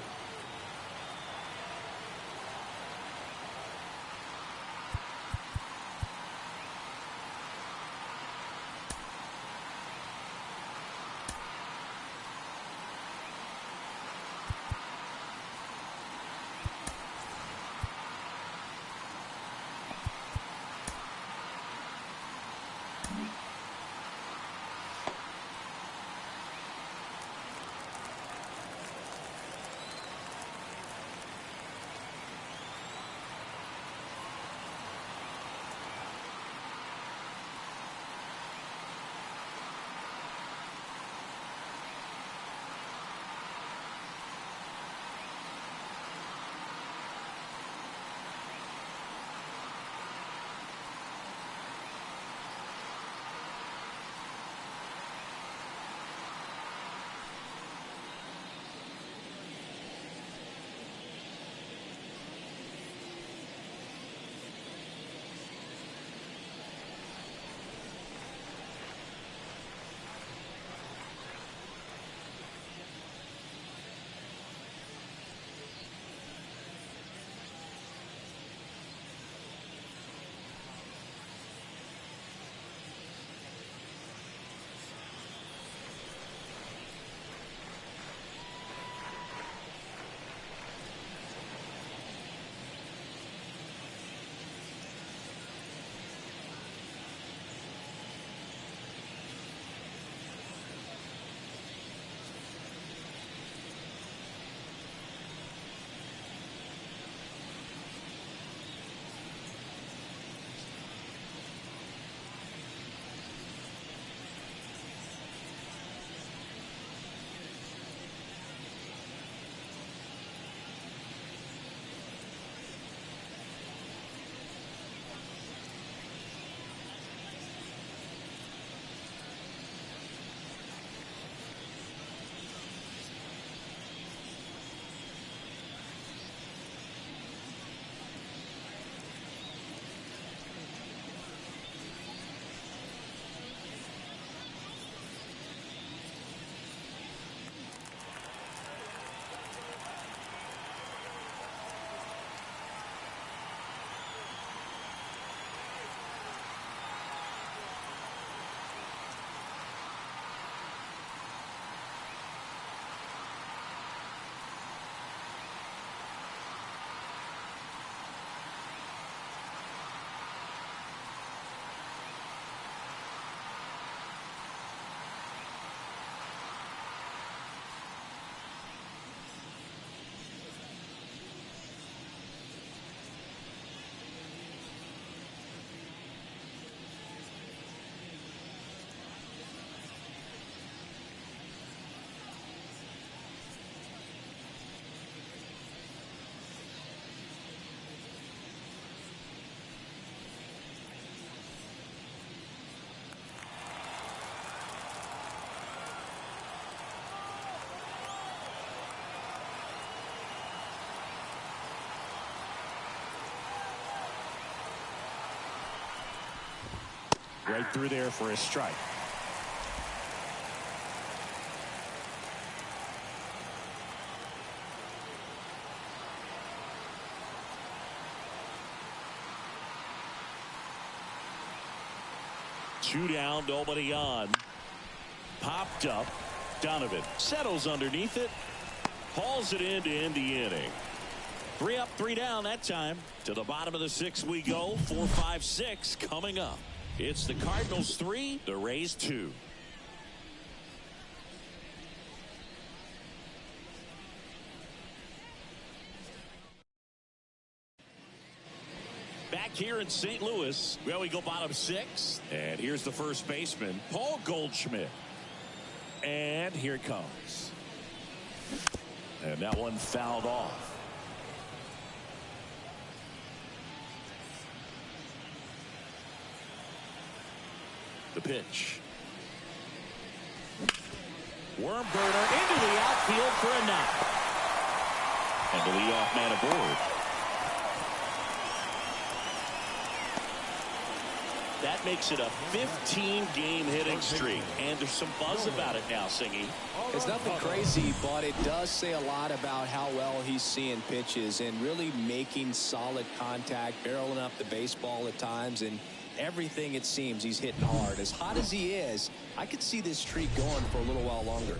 Right through there for a strike. Two down, nobody on. Popped up. Donovan settles underneath it. Hauls it in to end the inning. 3 up, 3 down that time. To the bottom of the 6th we go. 4, 5, 6 coming up. It's the Cardinals 3, the Rays 2. Back here in St. Louis, well, we go bottom 6. And here's the first baseman, Paul Goldschmidt. And here it comes. And that one fouled off. The pitch. Worm burner into the outfield for a knock. And the leadoff man aboard. That makes it a 15-game hitting streak. And there's some buzz about it now, Singy. It's nothing crazy, but it does say a lot about how well he's seeing pitches and really making solid contact, barreling up the baseball at times, and everything it seems he's hitting hard. As hot as he is, I could see this streak going for a little while longer.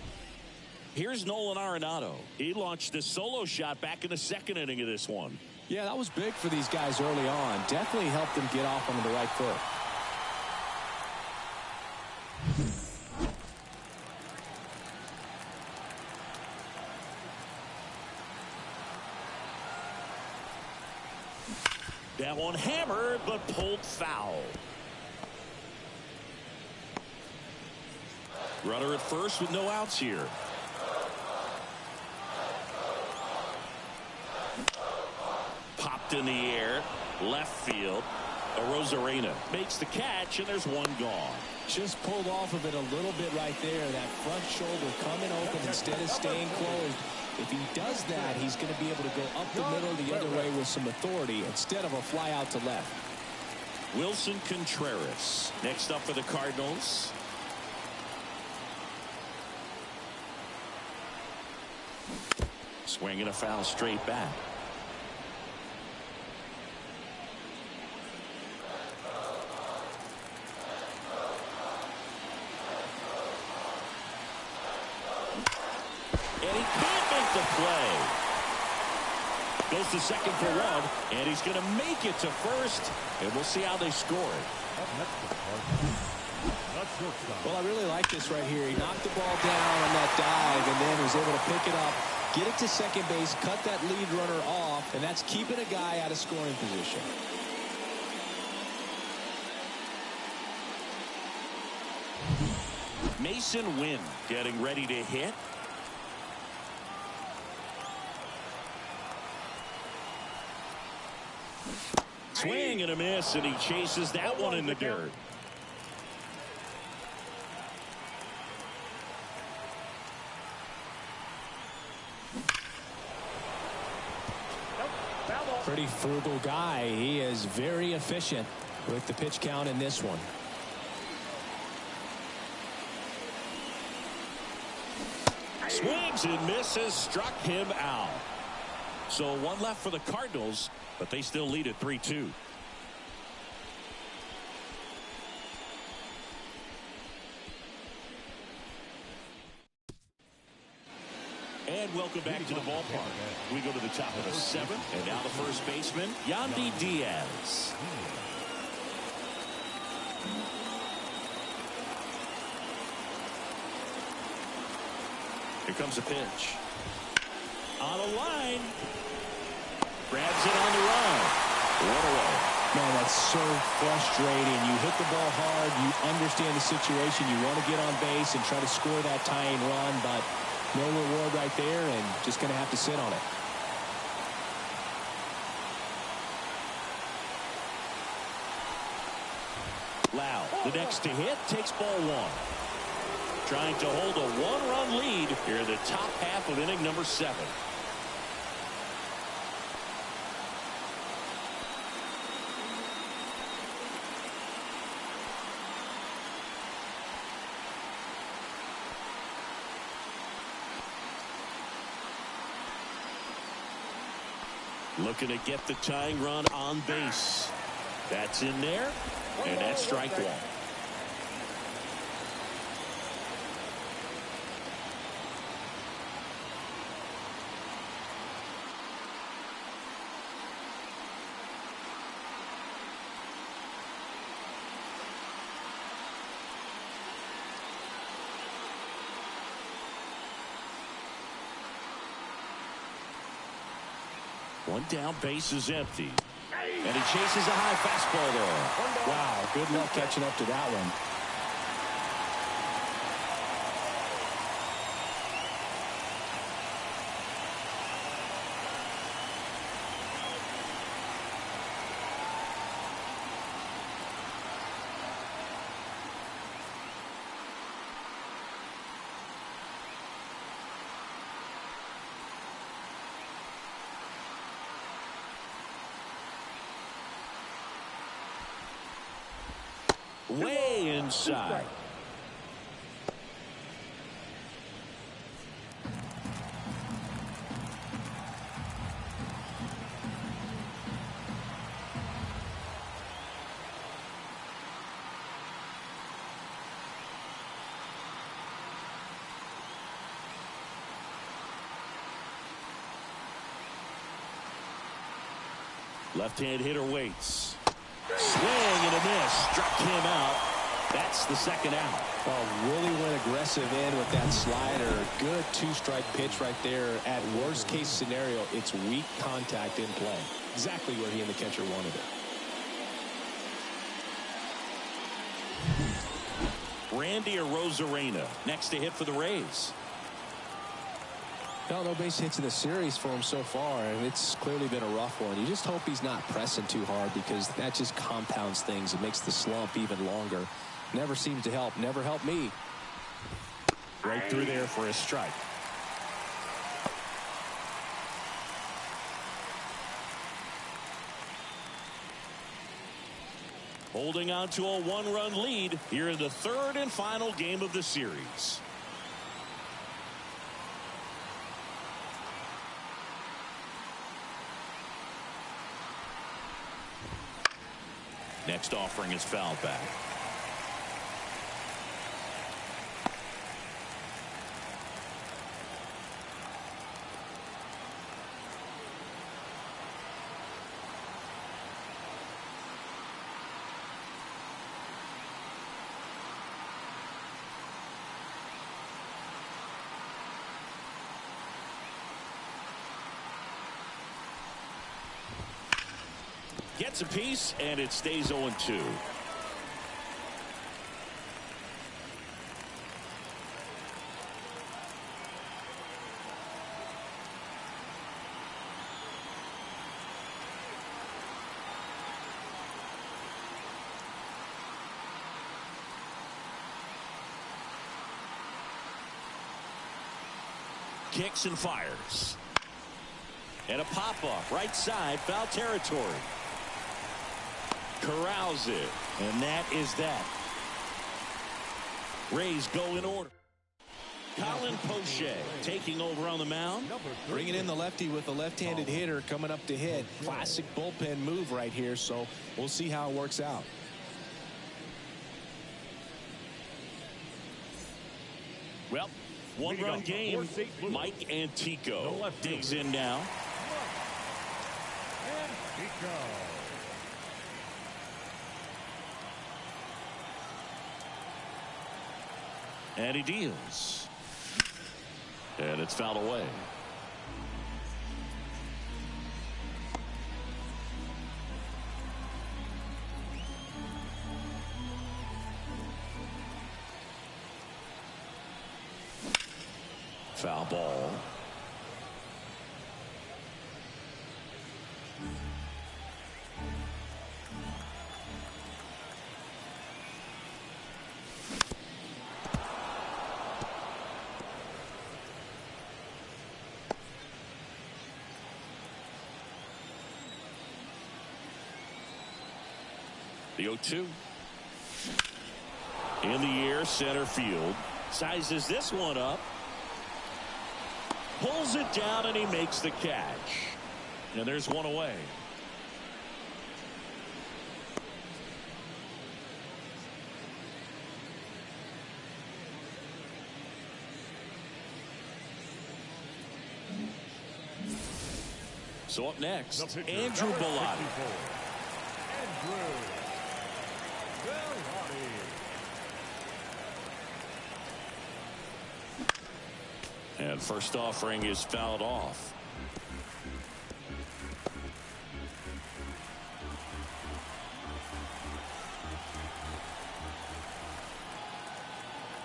Here's Nolan Arenado. He launched a solo shot back in the 2nd inning of this one. Yeah, that was big for these guys early on. Definitely helped them get off on the right foot. That one hammered, but pulled foul. Runner at first with no outs here. Popped in the air, left field. Arozarena makes the catch, and there's one gone. Just pulled off of it a little bit right there. That front shoulder coming open instead of staying closed. If he does that, he's going to be able to go up the middle the other way with some authority instead of a fly out to left. Wilson Contreras next up for the Cardinals. Swinging a foul straight back. And he can't make the play. Goes to second for one, and he's going to make it to first, and we'll see how they score it. Well, I really like this right here. He knocked the ball down on that dive and then was able to pick it up, get it to second base, cut that lead runner off, and that's keeping a guy out of scoring position. Mason Wynn getting ready to hit. Swing and a miss, and he chases that one in the dirt. Pretty frugal guy. He is very efficient with the pitch count in this one. Swings and misses, struck him out. So one left for the Cardinals, but they still lead at 3-2. And welcome back to the ballpark. We go to the top of the 7th, and now the first baseman, Yandy Diaz. Here comes a pitch. On a line. Grabs it on the run. One away. Man, that's so frustrating. You hit the ball hard. You understand the situation. You want to get on base and try to score that tying run, but no reward right there, and just going to have to sit on it. Lau, the next to hit, takes ball 1. Trying to hold a 1-run lead here in the top half of inning number 7. Looking to get the tying run on base. That's in there, and that's strike one. One down, base is empty. And he chases a high fastball there. Wow, good luck catching up to that one. Way inside. Left-hand hitter waits. Swing and a miss. Struck him out. That's the second out. Well, really went aggressive in with that slider. Good two-strike pitch right there. At worst-case scenario, it's weak contact in play. Exactly where he and the catcher wanted it. Randy Arozarena next to hit for the Rays. No base hits in the series for him so far, and it's clearly been a rough one. You just hope he's not pressing too hard, because that just compounds things. It makes the slump even longer. Never seems to help. Never helped me. Right through there for a strike. Holding on to a one-run lead here in the third and final game of the series. Next offering is foul back. Gets a piece, and it stays 0-2. Kicks and fires. And a pop-up right side, foul territory. Corrals it, and that is that. Rays go in order. Colin Poche taking over on the mound. Bringing in the lefty with the left-handed hitter coming up to hit. Classic bullpen move right here, so we'll see how it works out. Well, one-run game. Mike Antico digs in now. And he deals. And it's fouled away. Foul ball. The 0-2. In the air, center field. Sizes this one up. Pulls it down, and he makes the catch. And there's one away. So up next, Andrew Bellotti. And first offering is fouled off.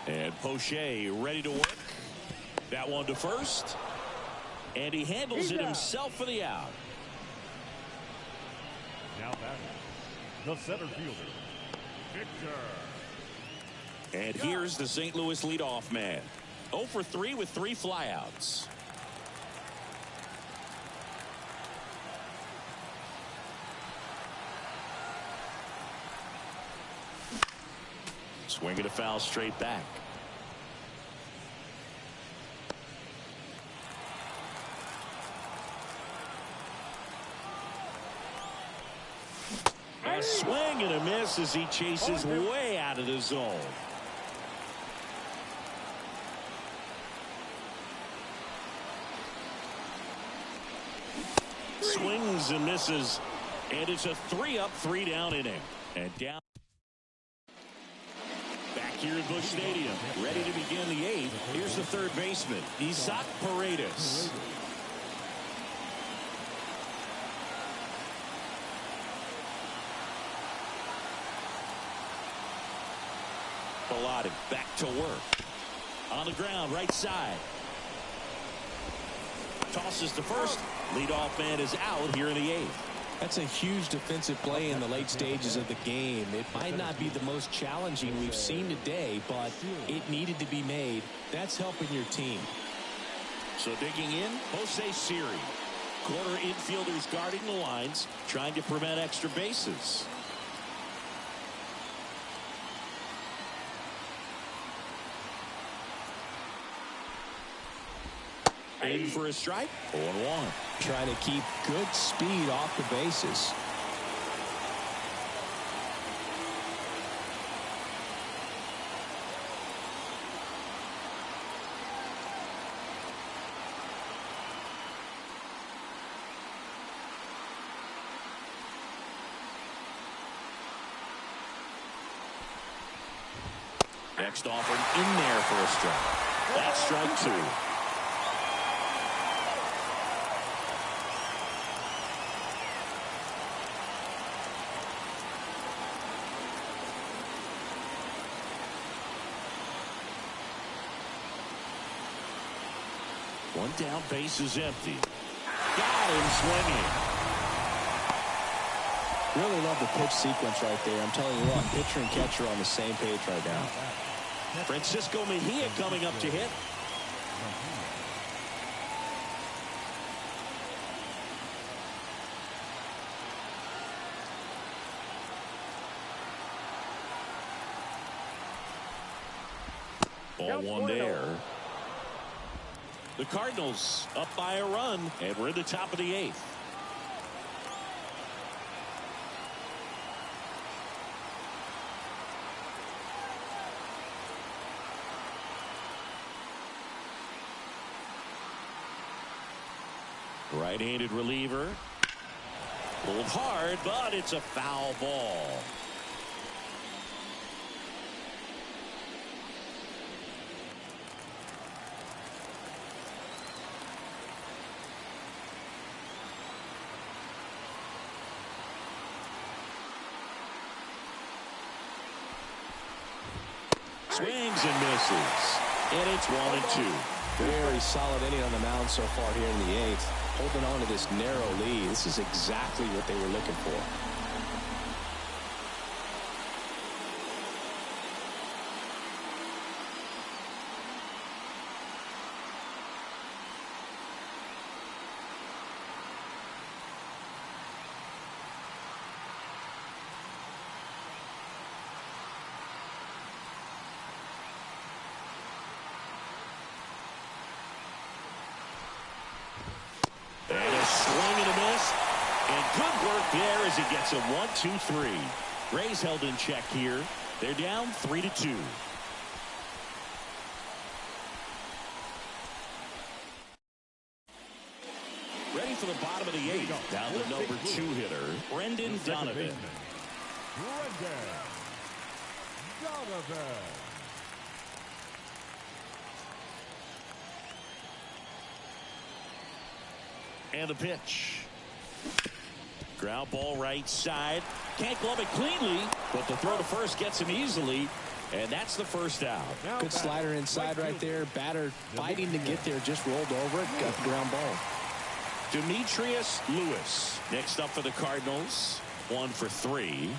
And Poche ready to work. That one to first. And he handles it himself for the out. Now batting, the center fielder, Victor. And here's the St. Louis leadoff man. 0 for 3 with 3 flyouts. Swinging a foul straight back. A swing and a miss as he chases way out of the zone. Swings and misses, and it's a 3-up, 3-down inning. And down back here at Busch Stadium, ready to begin the 8th. Here's the third baseman, Isaac Paredes. Bellotti back to work. On the ground, right side. Tosses to first. Leadoff man is out here in the 8th. That's a huge defensive play in the late stages of the game. It might not be the most challenging we've seen today, but it needed to be made. That's helping your team. So digging in, Jose Siri. Corner infielders guarding the lines, trying to prevent extra bases. In for a strike. 0-1. Trying to keep good speed off the bases. Next offering in there for a strike. That's strike 2. One down, base is empty. Got him swinging. Really love the pitch sequence right there. I'm telling you what, pitcher and catcher on the same page right now. Francisco Mejia coming up to hit. Ball one there. The Cardinals up by a run, and we're at the top of the 8th. Right-handed reliever. Pulled hard, but it's a foul ball. Swings and misses. And it's 1-2. Very solid inning on the mound so far here in the 8th. Holding on to this narrow lead. This is exactly what they were looking for. there as he gets a 1-2-3. Rays held in check here. They're down 3-2. Ready for the bottom of the 8th. Now the number 2 hitter, Brendan Donovan. And the pitch. Ground ball right side. Can't glove it cleanly, but the throw to first gets him easily. And that's the first out. Good slider inside right there. Batter fighting to get there. Just rolled over it. Got the ground ball. Demetrius Lewis next up for the Cardinals. 1 for 3.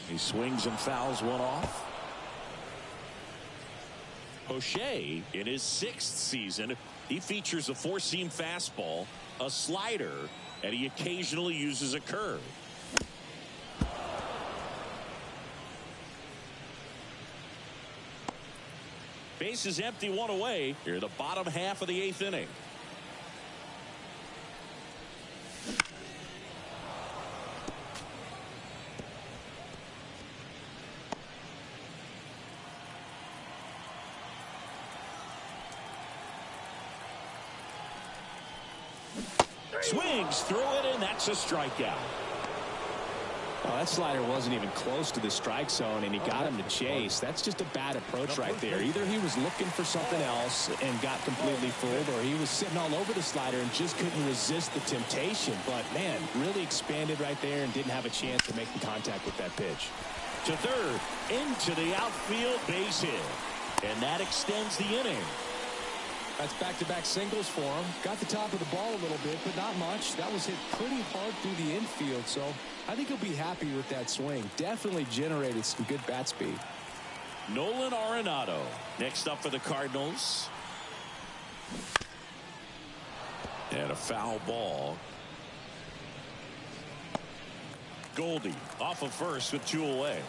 He swings and fouls one off. O'Shea in his 6th season. He features a 4-seam fastball, a slider, and he occasionally uses a curve. Base is empty, 1 away. Here, the bottom half of the 8th inning. Swings through it, and that's a strikeout. Oh, that slider wasn't even close to the strike zone, and he got him to chase. That's just a bad approach right there. Either he was looking for something else and got completely fooled, or he was sitting all over the slider and just couldn't resist the temptation. But, man, really expanded right there and didn't have a chance to make the contact with that pitch. To third, into the outfield, base hit. And that extends the inning. That's back-to-back singles for him. Got the top of the ball a little bit, but not much. That was hit pretty hard through the infield, so I think he'll be happy with that swing. Definitely generated some good bat speed. Nolan Arenado next up for the Cardinals. And a foul ball. Goldie off of first with 2 away.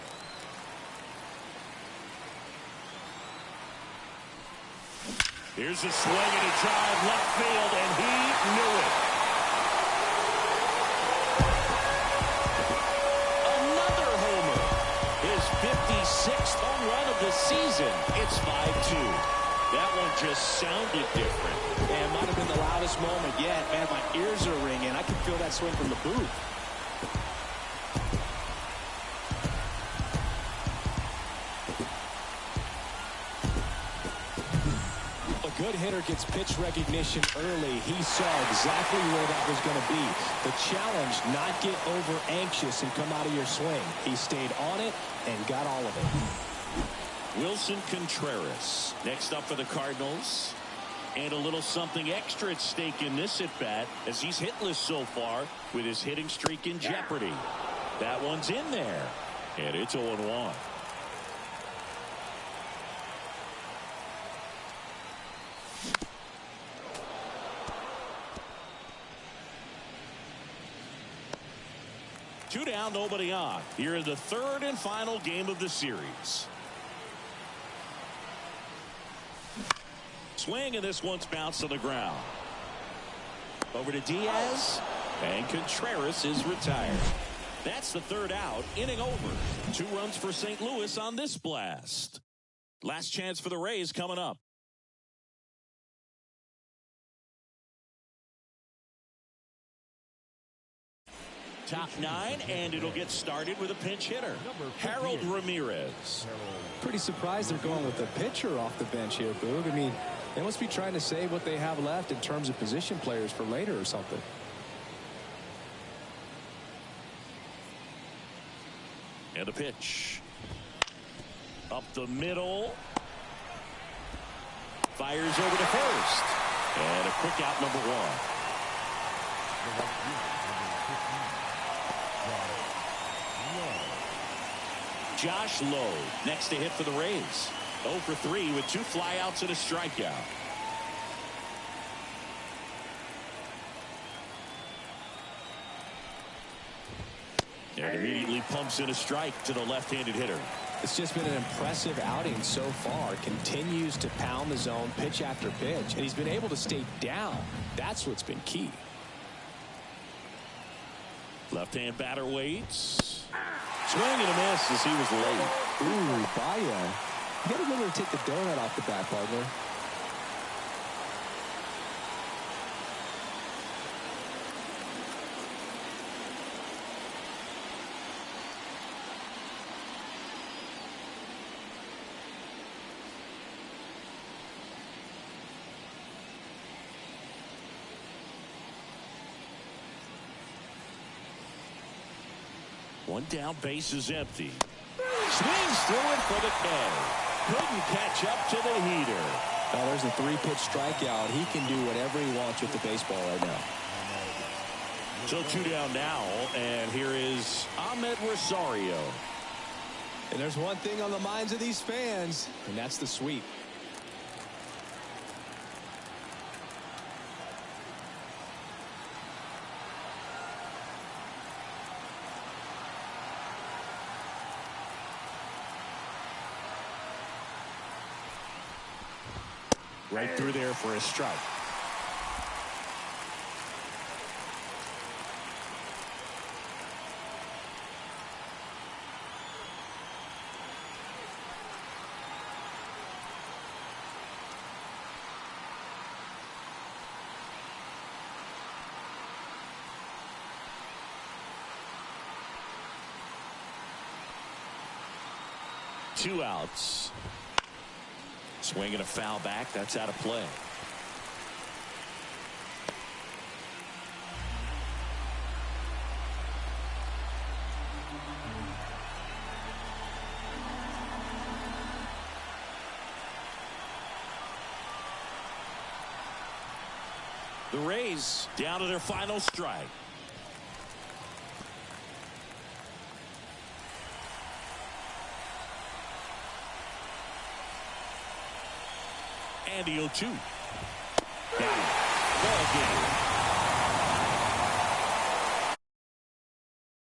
Here's a swing and a drive left field, and he knew it. Another homer. His 56th home run of the season. It's 5-2. That one just sounded different. Man, might have been the loudest moment yet. Man, my ears are ringing. I can feel that swing from the booth. Good hitter gets pitch recognition early. He saw exactly where that was going to be. The challenge, not get over anxious and come out of your swing. He stayed on it and got all of it. Wilson Contreras next up for the Cardinals. And a little something extra at stake in this at bat as he's hitless so far with his hitting streak in jeopardy. That one's in there. And it's 0-1. Two down, nobody on. Here in the 3rd and final game of the series. Swing, and this one's bounced to the ground. Over to Diaz, and Contreras is retired. That's the 3rd out, inning over. 2 runs for St. Louis on this blast. Last chance for the Rays coming up. Top 9, and it'll get started with a pinch hitter, Harold Ramirez. Pretty surprised they're going with a pitcher off the bench here, Boog. I mean, they must be trying to save what they have left in terms of position players for later or something. And a pitch. Up the middle. Fires over to first. And a quick out, number 1. Josh Lowe next to hit for the Rays. 0 for 3 with 2 flyouts and a strikeout. And immediately pumps in a strike to the left-handed hitter. It's just been an impressive outing so far. Continues to pound the zone pitch after pitch, and he's been able to stay down. That's what's been key. Left-hand batter waits. Swing and a miss as he was late. Ooh, Baya. You got to remember to take the donut off the bat, partner. One down, base is empty. Swings through it for the K. Couldn't catch up to the heater. Now there's a 3-pitch strikeout. He can do whatever he wants with the baseball right now. So 2 down now, and here is Ahmed Rosario. And there's one thing on the minds of these fans, and that's the sweep. Right through there for a strike. Two outs. Swinging a foul back. That's out of play. The Rays down to their final strike. And the 0-2. Got it. Ball game.